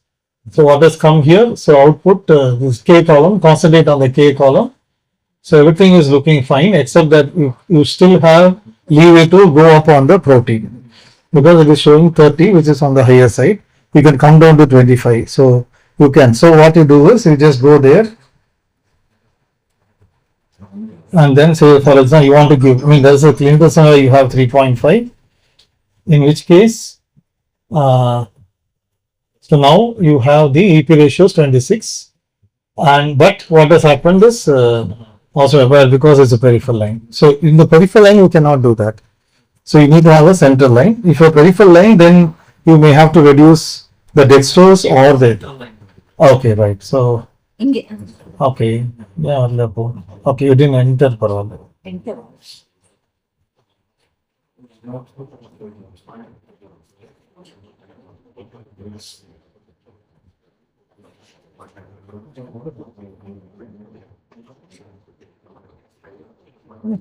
so what has come here, so output this K column, concentrate on the K column. So everything is looking fine except that you still have leeway to go up on the protein. Because it is showing 30, which is on the higher side, you can come down to 25. So you can. So what you do is you just go there And then say, for example, you want to give, I mean, there's a clinical scenario, you have 3.5, in which case, so now you have the EP ratio is 26, and but what has happened is also well, because it's a peripheral line. So in the peripheral line, you cannot do that. So you need to have a central line. If you're peripheral line, then you may have to reduce the dextrose or the. Okay, right. So Inge. okay, yeah, okay, you didn't enter parallel. Enter.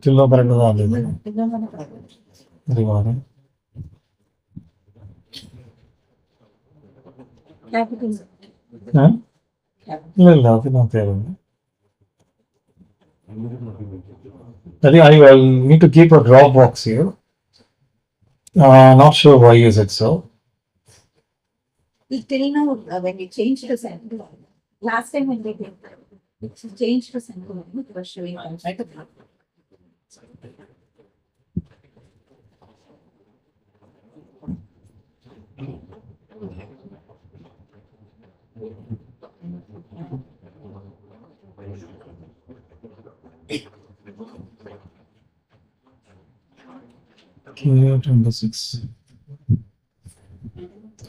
Till Rewarding. Capital. Huh? ಇಲ್ಲ ಅದನ್ನ ತೇರಿಲ್ಲ. I think I will need to keep a drop box here. Not sure why is it so. Till now, when we changed the center, last time when we did, it changed the center, it was showing. Clear 26.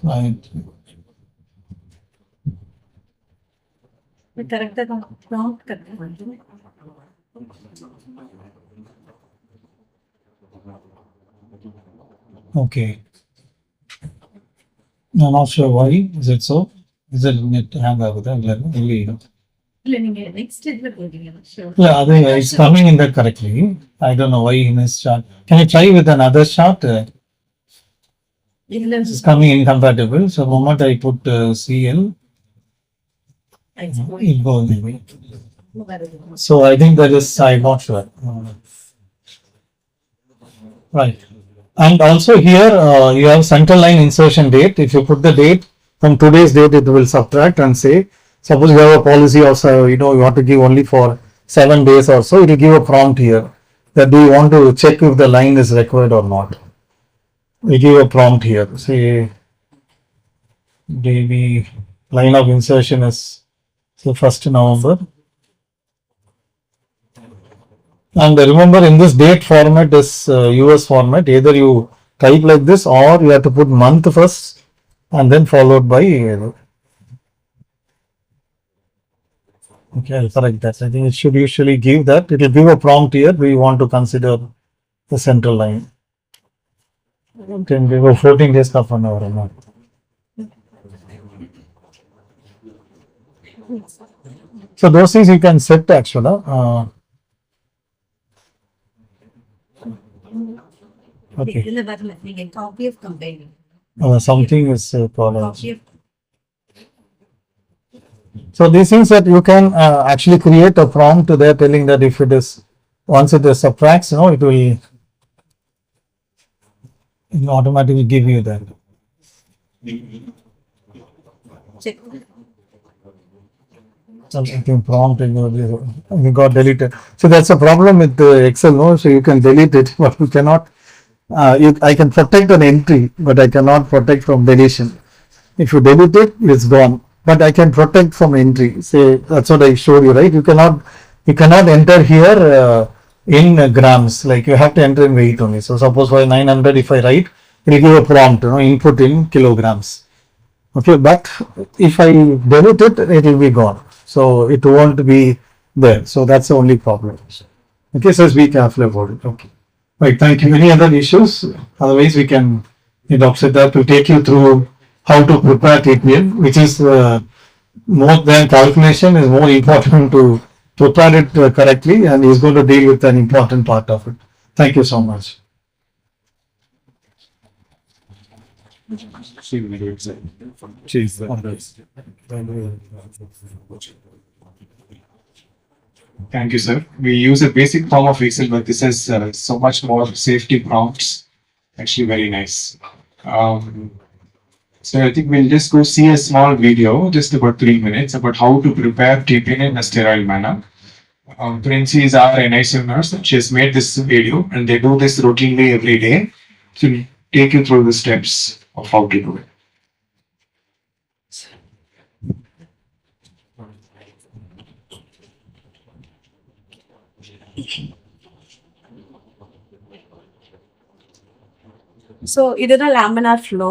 Right. Correct prompt करते Okay. I'm not sure why. Is it so? Is it net hang out with that? next is the building. Sure. Yeah, I think it's coming in there correctly. I don't know why in this chart. Can you try with another chart? It's coming incompatible. So the moment I put CL, it goes away. So I think that is, I'm not sure. Right. And also here you have central line insertion date. If you put the date from today's date, it will subtract and say, suppose you have a policy of, you want to give only for 7 days or so, it will give a prompt here that do you want to check if the line is required or not. We give a prompt here. Say, maybe line of insertion is so 1st November. And remember, in this date format is US format. Either you type like this or you have to put month first and then followed by. Okay, I'll correct that. I think it should usually give that. It will give a prompt here. We want to consider the central line. Can we go 14 days half an hour or not? So those things you can set actually. Okay. Copy of comparing. Something is problem. Copy of So these things that you can actually create a prompt there telling that if it is, once it is subtracts, it will automatically give you that. check. Something prompt and we got deleted. So that's a problem with the Excel, no? So you can delete it, but you cannot. I can protect an entry, but I cannot protect from deletion. If you delete it, it's gone. But I can protect from entry. Say that's what I showed you, right? You cannot enter here in grams. Like you have to enter in weight only. So suppose for 900, if I write, it will give a prompt, input in kilograms. Okay, but if I delete it, it will be gone. So it won't be there. So that's the only problem. Okay, so be careful about it. Okay. Right, thank you. Any other issues? Otherwise, we can Siddharth to take you through how to prepare TPN, which is more than calculation, is more important to prepare it correctly, and he's going to deal with an important part of it. Thank you so much. Thank you, sir. We use a basic form of Excel, but this has so much more safety prompts. Actually, very nice. So I think we'll just go see a small video, just about 3 minutes, about how to prepare TPN in a sterile manner. Princy is our NICU nurse. She has made this video and they do this routinely every day to take you through the steps of how to do it. So இதுதான் laminar flow.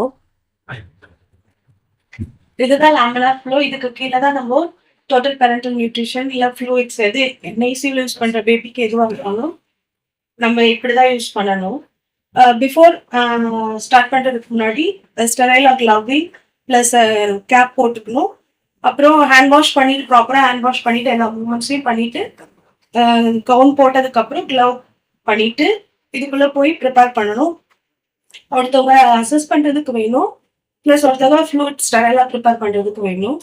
இதுதான் laminar flow. இதுக்கு கீழே தான் நம்ம total parental nutrition இல்லை fluids எது NICU use பண்ணுற பேபிக்கு எதுவாக இருந்தாலும் நம்ம இப்படி தான் யூஸ் பண்ணணும். பிஃபோர் ஸ்டார்ட் பண்ணுறதுக்கு முன்னாடி ஸ்டெரைல் க்ளவிங் ப்ளஸ் கேப் போட்டுக்கணும். அப்புறம் ஹேண்ட் வாஷ் பண்ணிட்டு ப்ராப்பராக ஹேண்ட் வாஷ் பண்ணிட்டு எல்லா மூமெண்ட்ஸையும் பண்ணிட்டு கவுன் போட்டதுக்கப்புறம் க்ளவ் பண்ணிட்டு இதுக்குள்ளே போய் ப்ரிப்பேர் பண்ணணும். ஒருத்தவங்க அசஸ் பண்ணுறதுக்கு வேணும், ப்ளஸ் ஒருத்தவங்க ஃப்ளூயிட் ஸ்டெரைலாக ப்ரிப்பேர் பண்ணுறதுக்கு வேணும்.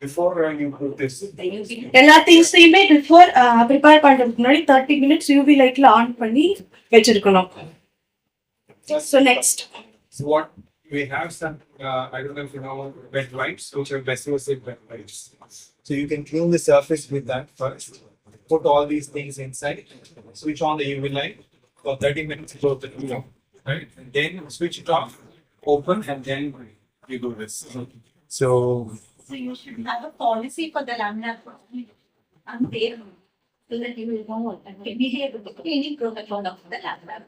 Before you put this, எல்லாத்தையுமே பிஃபோர் ப்ரிப்பேர் பண்ணுறதுக்கு முன்னாடி 30 minutes UV லைட்டில் ஆன் பண்ணி வச்சிருக்கணும். So next so what we have some, I don't know if you know wet wipes, which are best wet wipes. So you can clean the surface with that first. Put all these things inside. Switch on the UV light for 30 minutes. Close the door, right? And then switch it off, open, and then you do this. So So you should have a policy for the laminar flow and there so that you will know and behave with the cleaning protocol of the laminar.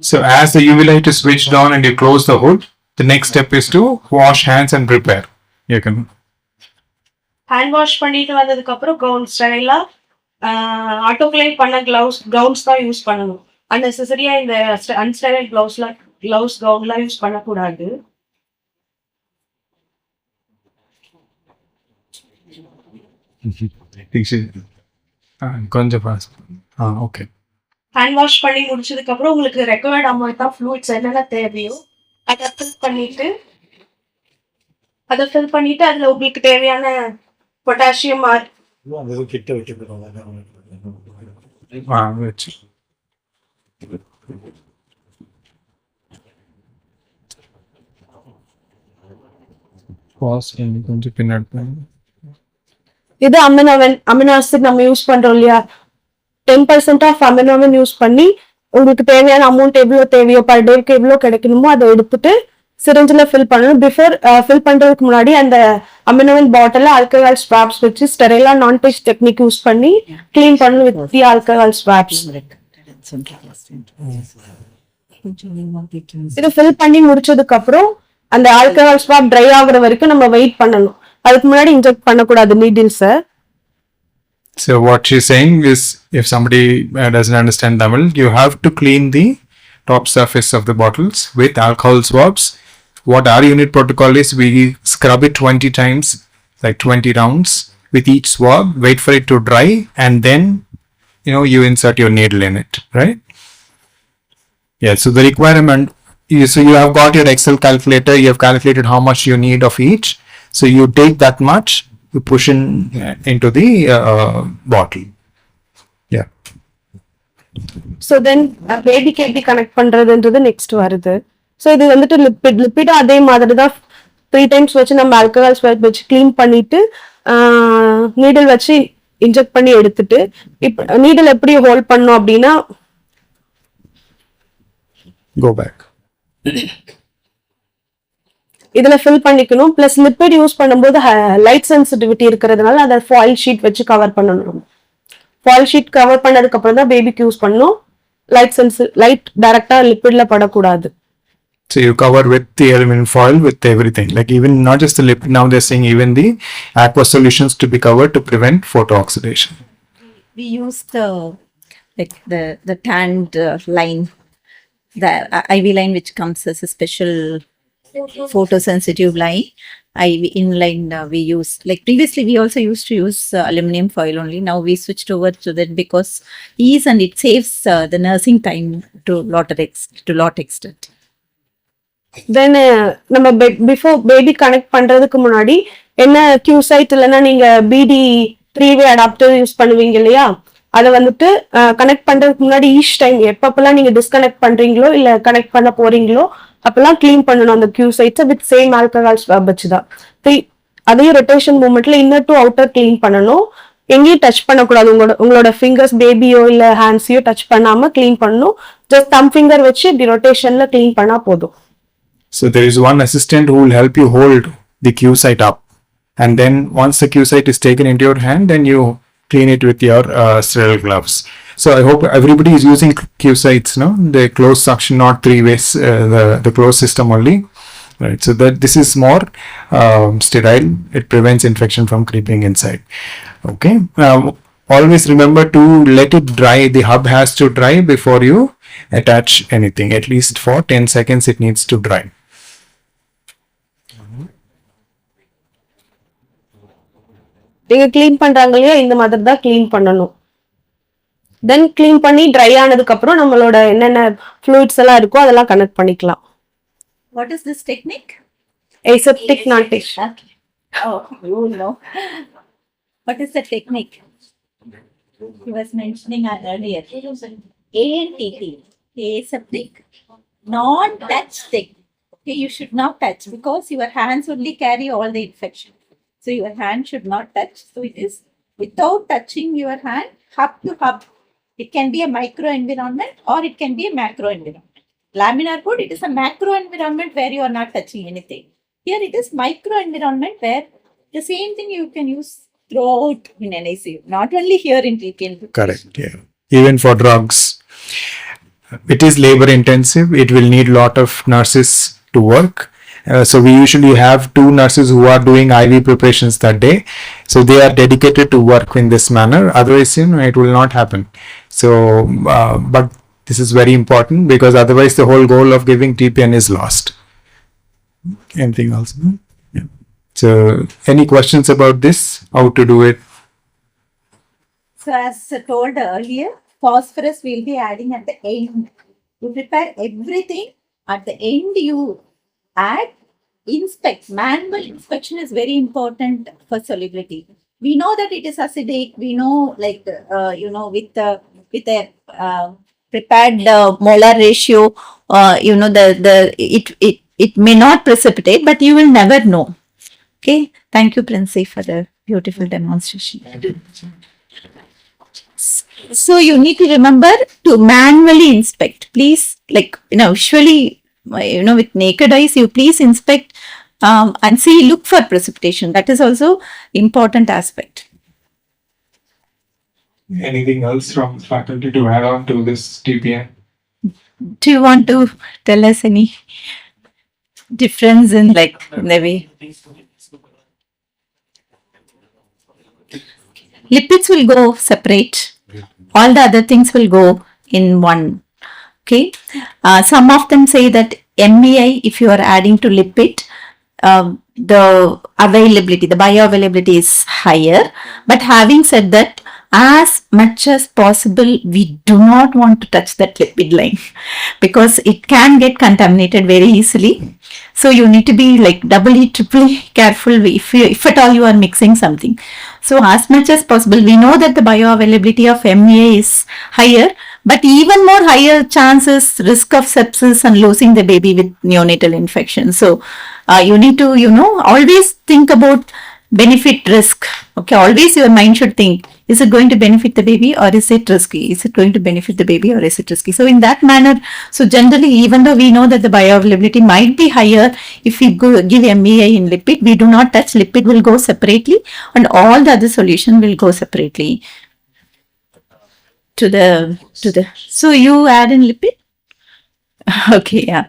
So as the UV light is switched on and you close the hood, the next step is to wash hands and prepare. You can. Hand wash பண்ணிட்டு வந்ததுக்கப்புறம் gown ஸ்டைலாக ஆட்டோக்ளைவ் பண்ண gowns தான் use பண்ணணும். அன்னெசரியாக இந்த அன்ஸ்டைலைல் gloves கவுன்லாம் use பண்ணக்கூடாது. கொஞ்சம் fast. Okay. Hand wash பண்ணி முடிச்சதுக்கப்புறம் உங்களுக்கு ரெக்கவர்ட் அமௌண்ட் ஆஃப் ஃப்ளூயிட்ஸ் என்னென்ன தேவையோ அதை ஃபில் பண்ணிட்டு அதில் உங்களுக்கு தேவையான பொட்டாசியம் கிட்ட வைக்க வச்சு கொஞ்சம் பின்னாடி. இது அமினோ ஆசிட் நம்ம யூஸ் பண்றோம் இல்லையா, 10% ஆஃப் அமினோவன் யூஸ் பண்ணி உங்களுக்கு தேவையான அமௌண்ட் எவ்வளோ தேவையோ பர் டேக்கு எவ்வளோ கிடைக்கணுமோ அதை எடுத்துட்டு சிரிஞ்சில் ஃபில் பண்ணணும். பிஃபோர் ஃபில் பண்றதுக்கு முன்னாடி அந்த அமினோவன் பாட்டில் ஆல்கஹால் ஸ்வாப்ஸ் வச்சு ஸ்டெரைலா நான் டச் டெக்னிக் யூஸ் பண்ணி கிளீன் பண்ணணும் வித் தி ஆல்கஹால் ஸ்வாப்ஸ். இது ஃபில் பண்ணி முடிச்சதுக்கு அப்புறம் அந்த ஆல்கஹால் ஸ்வாப் ட்ரை ஆகுற வரைக்கும் நம்ம வெயிட் பண்ணணும். அதுக்கு முன்னாடி இன்ஜெக்ட் பண்ணக்கூடாது நீடில்ஸை. So what she's saying is, if somebody doesn't understand Tamil, you have to clean the top surface of the bottles with alcohol swabs. What our unit protocol is, we scrub it 20 times, like 20 rounds with each swab, wait for it to dry, and then, you insert your needle in it, right? Yeah, so the requirement, so you have got your Excel calculator, you have calculated how much you need of each. So you take that much, you push into the bottle. Yeah. So then பேபிக்கு எப்படி connect பண்றதுன்றது next வருது. So இது வந்துட்டு லிப்பிடும் அதே மாதிரி தான் 3 times வச்சு நம்ம ஆல்கஹால் ஸ்வைப் வச்சு க்ளீன் பண்ணிட்டு நீடில் வச்சு இன்ஜெக்ட் பண்ணி எடுத்துட்டு இப்போ நீடில் எப்படி ஹோல்ட் பண்ணோம் அப்படின்னா Go back. இதுல ஃபில் பண்ணிக்கணும். பிளஸ் லிப்பிட் யூஸ் பண்ணும்போது லைட் சென்சிட்டிவிட்டி இருக்கிறதுனால அதை ஃபாயில் ஷீட் வச்சு கவர் பண்ணணும். ஃபாயில் ஷீட் கவர் பண்ணதுக்கு அப்புறம் தான் பேபிக்கு யூஸ் பண்ணணும். லைட் டைரக்டா லிப்பிட்ல படக்கூடாது. So you cover with the aluminum foil with everything, like even not just the lipid. Now they're saying even the aqua solutions to be covered to prevent photo oxidation. We used the tanned line, the IV line, which comes as a special photosensitive line. IV inline we use, like previously we also used to use aluminum foil only. Now we switched over to that because ease and it saves the nursing time to lot extent. தென் நம்ம before baby connect பண்றதுக்கு முன்னாடி என்ன Q side இல்லைன்னா நீங்க BD 3-way adapter use பண்ணுவீங்க இல்லையா, அதை வந்துட்டு கனெக்ட் பண்றதுக்கு முன்னாடி ஈச் டைம் எப்பப்பெல்லாம் நீங்க டிஸ்கனெக்ட் பண்றீங்களோ இல்ல கனெக்ட் பண்ண போறீங்களோ அப்பெல்லாம் கிளீன் பண்ணணும் அந்த கியூ சைட்ஸை வித் சேம் ஆல்கஹால் ஸ்வாப் வச்சுதான். அதையும் ரொட்டேஷன் மூமெண்ட்ல இன்னர் டு அவுட்டர் கிளீன் பண்ணணும். எங்கேயும் டச் பண்ணக்கூடாது. உங்களோட ஃபிங்கர்ஸ் பேபியோ இல்ல ஹேண்ட்ஸையோ டச் பண்ணாம க்ளீன் பண்ணணும். ஜஸ்ட் தம் ஃபிங்கர் வச்சு இப்படி ரொட்டேஷன்ல க்ளீன் பண்ணா போதும். So there is one assistant who will help you hold the Q site up, and then once the Q site is taken into your hand, then you clean it with your sterile gloves. So I hope everybody is using Q sites, no? The closed suction, not three ways, the closed system only. Right, so that this is more sterile. It prevents infection from creeping inside. Okay. Always remember to let it dry. The hub has to dry before you attach anything. At least for 10 seconds, it needs to dry. நீங்க clean பண்றாங்க இல்லையா, இந்த மாதிரி தான் clean பண்ணணும். தென் clean பண்ணி try ஆனதுக்கு அப்புறம் நம்மளோட என்னென்ன ஃப்ளூயிட்ஸ் எல்லாம் இருக்கோ அதெல்லாம் கனெக்ட் பண்ணிக்கலாம். What is this technique? Aseptic notation. Okay. Oh, you know. What is the technique? He was mentioning earlier. ANTT, aseptic, non-touch technique. Okay, you should not touch because your hands only carry all the infection. So your hand should not touch. So it is without touching your hand, hub to hub. It can be a micro environment or it can be a macro environment. Laminar code, it is a macro environment where you are not touching anything. Here it is micro environment where the same thing you can use throughout in NICU, not only here in TPN. Correct. Yeah. Even for drugs, it is labor intensive. It will need lot of nurses to work. So we usually have 2 nurses who are doing IV preparations that day. So they are dedicated to work in this manner. Otherwise, it will not happen. So, but this is very important because otherwise the whole goal of giving TPN is lost. Anything else? Yeah. So, any questions about this? How to do it? So as told earlier, phosphorus will be adding at the end. You prepare everything. At the end, you add, inspect. Manual inspection is very important for solubility. We know that it is acidic. We know, like with a prepared molar ratio, it may not precipitate, but you will never know. Okay. Thank you, Princey, for the beautiful demonstration. So you need to remember to manually inspect. Please, usually, with naked eyes, you please inspect and see, look for precipitation. That is also important aspect. Anything else from faculty to add on to this TPN? Do you want to tell us any difference in the way? Lipids will go separate. All the other things will go in one. Okay. Some of them say that MEI, if you are adding to lipid, the availability, the bioavailability is higher. But having said that, as much as possible, we do not want to touch that lipid line because it can get contaminated very easily. So you need to be doubly, triply careful if at all you are mixing something. So as much as possible, we know that the bioavailability of MEA is higher, but even more higher chances risk of sepsis and losing the baby with neonatal infection. So you need to, always think about benefit risk. Okay, always your mind should think, is it going to benefit the baby or is it risky? Is it going to benefit the baby or is it risky? So in that manner, so generally, even though we know that the bioavailability might be higher, if we give MEA in lipid, we do not touch. Lipid will go separately and all the other solution will go separately to the. So you add in lipid? Okay, yeah.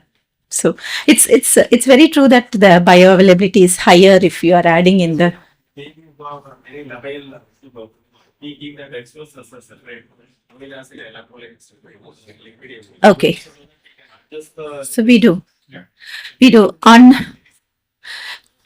So it's very true that the bioavailability is higher if you are adding in the. Okay. So we do on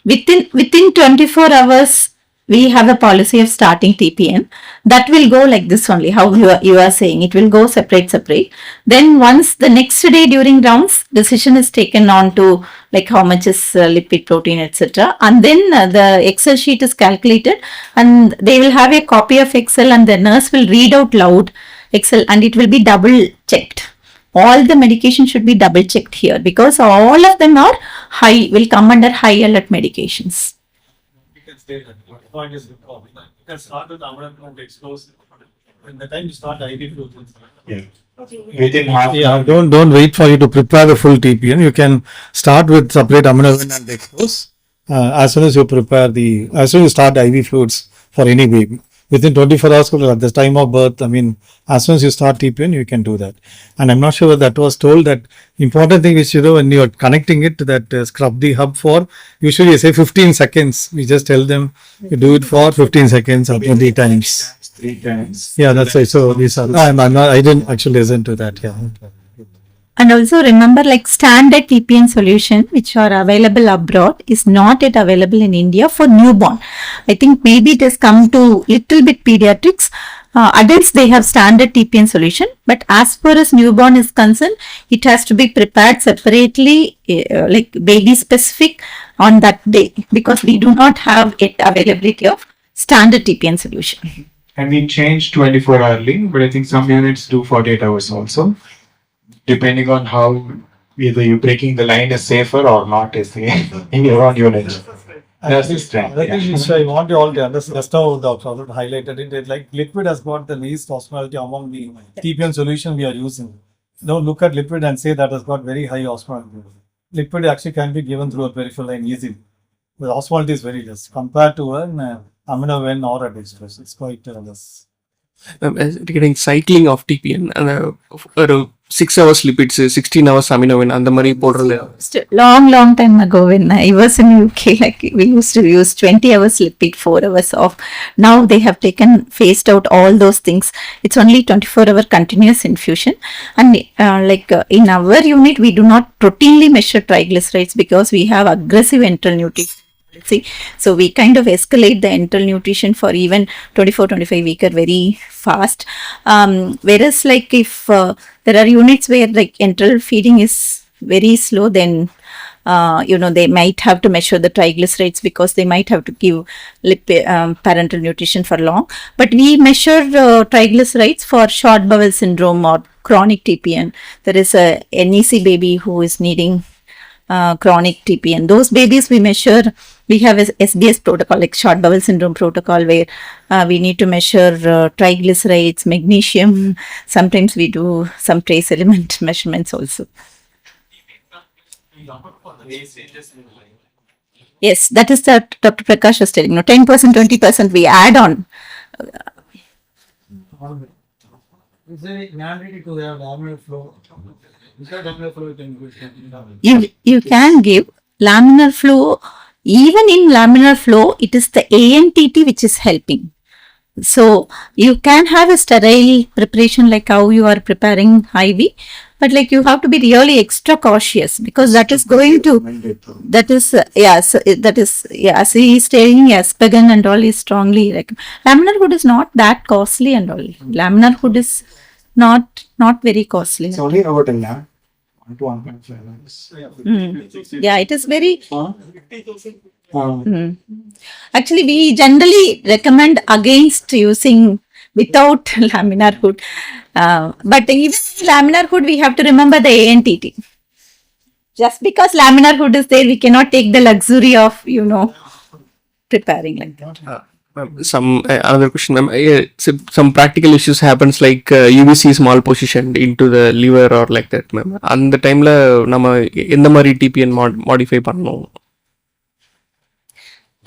within 24 hours. We have a policy of starting TPN that will go like this only, how you are saying, it will go separate. Then once the next day during rounds, decision is taken on to how much is lipid, protein, etc. And then the Excel sheet is calculated and they will have a copy of Excel and the nurse will read out loud Excel and it will be double checked. All the medication should be double checked here because all of them are will come under high alert medications. can start with amniotic explosive. When the time you start IV fluid. Yeah. Within half. Yeah, don't wait for you to prepare the full TPN. You can start with separate aminoven and dextrose as soon as you prepare as soon as you start IV fluids for any baby. Within 24 hours at the time of birth, I mean, as soon as you start TPN, you can do that. And I'm not sure whether that was told that important thing is, when you're connecting it to that scrub the hub for, usually you say 15 seconds. We just tell them you do it for 15 seconds or 20 times. 3 times. Yeah, that's right. So these are, I didn't actually listen to that. Yeah. And also remember, like standard TPN solution which are available abroad is not yet available in India for newborn. I think maybe it has come to little bit pediatrics. Adults, they have standard TPN solution, but as far as newborn is concerned, it has to be prepared separately, like baby specific on that day, because we do not have yet availability of standard TPN solution. And we changed 24 hourly, but I think some units do 48 hours also. Depending on how either you breaking the line is safer or not is in your own unit. That's the strength. The thing is, I want you all to understand, just how Dr. highlighted it, like liquid has got the least osmolality among the TPN solution we are using. Don't look at liquid and say that has got very high osmolality. Liquid actually can be given through a peripheral line easily. But osmolality is very less compared to an aminoven or a dextrose. It's quite less. Getting cycling of TPN and 6 hours lipids, 16 hours aminoven and the Marie portal. Long time ago when I was in UK, like we used to use 20 hours lipid, 4 hours off. Now they have phased out all those things. It's only 24-hour continuous infusion. And in our unit, we do not routinely measure triglycerides because we have aggressive enteral nutrition. So we kind of escalate the enteral nutrition for even 24-25 weeker very fast. Whereas like if there are units where like enteral feeding is very slow, then they might have to measure the triglycerides because they might have to give parenteral nutrition for long. But we measure triglycerides for short bowel syndrome or chronic TPN. There is a NEC baby who is needing chronic TPN. Those babies we measure, we have a SBS protocol, like short bowel syndrome protocol, where we need to measure triglycerides, magnesium. Sometimes we do some trace element measurements also. Yes, that is that Dr. Prakash was telling. 10%, 20% we add on. Is there mandatory to have laminar flow? You can give laminar flow. Even in laminar flow, it is the ANTT which is helping. So you can have a sterile preparation like how you are preparing IV, but like you have to be really extra cautious because that is going to, so he is telling Aspergen and all is strongly like laminar hood is not that costly and all. Laminar hood is not very costly. It's only about 1 to 1.5 lakhs. Yeah, it is very. Actually, we generally recommend against using without laminar hood. But even laminar hood, we have to remember the ANTT. Just because laminar hood is there, we cannot take the luxury of, preparing like that. Another question, ma'am. Some practical issues happens like UVC is mal positioned into the liver or like that, ma'am. And the time la nama endha mari TPN modify pannom.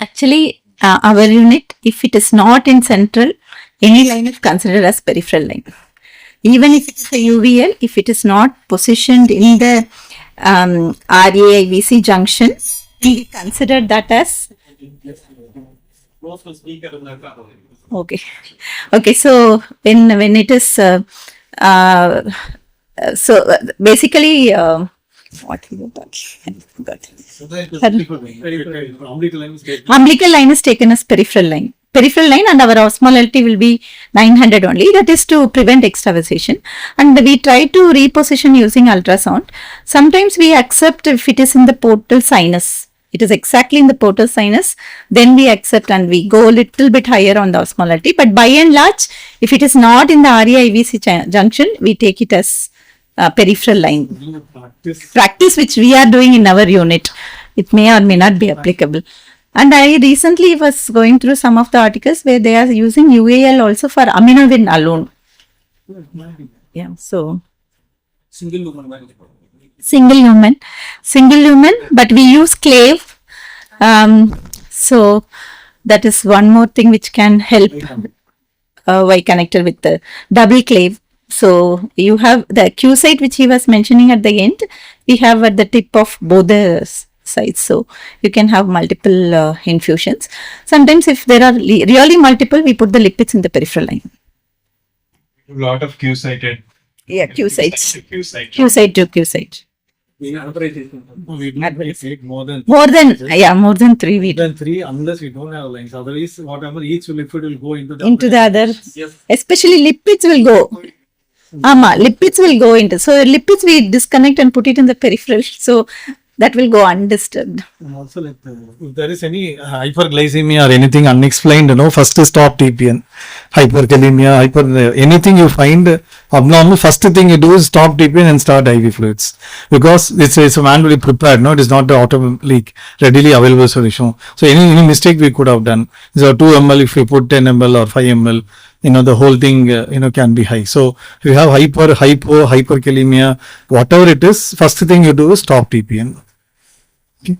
Actually, our unit, if it is not in central, any line is considered as peripheral line. Even if it is a UVL, if it is not positioned in the RAIVC junction, we consider that as. Okay. So when it is basically what is it? Umbilical line is taken as peripheral line. And our osmolality will be 900 only. That is to prevent extravasation. And we try to reposition using ultrasound. Sometimes we accept if it is in the portal sinus. It is exactly in the portal sinus. Then we accept and we go a little bit higher on the osmolality. But by and large, if it is not in the RAIVC junction, we take it as peripheral line. Practice which we are doing in our unit. It may or may not be applicable. And I recently was going through some of the articles where they are using UAL also for aminovin alone. Yeah, so single lumen, but we use clave. So that is one more thing which can help Y connector with the double clave. So you have the Q site which he was mentioning at the end. We have at the tip of both the sides, so you can have multiple infusions. Sometimes if there are really multiple, we put the lipids in the peripheral line. A lot of Q-sighted. Yeah, Q sites. Q-site. Q site to Q site. We take more than More than 3 we do. 3 unless we don't have lines. Otherwise, whatever each lipid will go into The other. Especially lipids will go. Lipids will go into. So lipids we disconnect and put it in the peripheral. So that will go undisturbed. And also, like, if there is any hyperglycemia or anything unexplained, first stop TPN. Hyperkalemia, anything you find abnormal, first thing you do is stop TPN and start IV fluids. Because it's manually prepared, it is not the automatically readily available solution. So any mistake we could have done. So 2 ml, if we put 10 ml or 5 ml, the whole thing, can be high. So if you have hyperkalemia, whatever it is, first thing you do is stop TPN. Okay.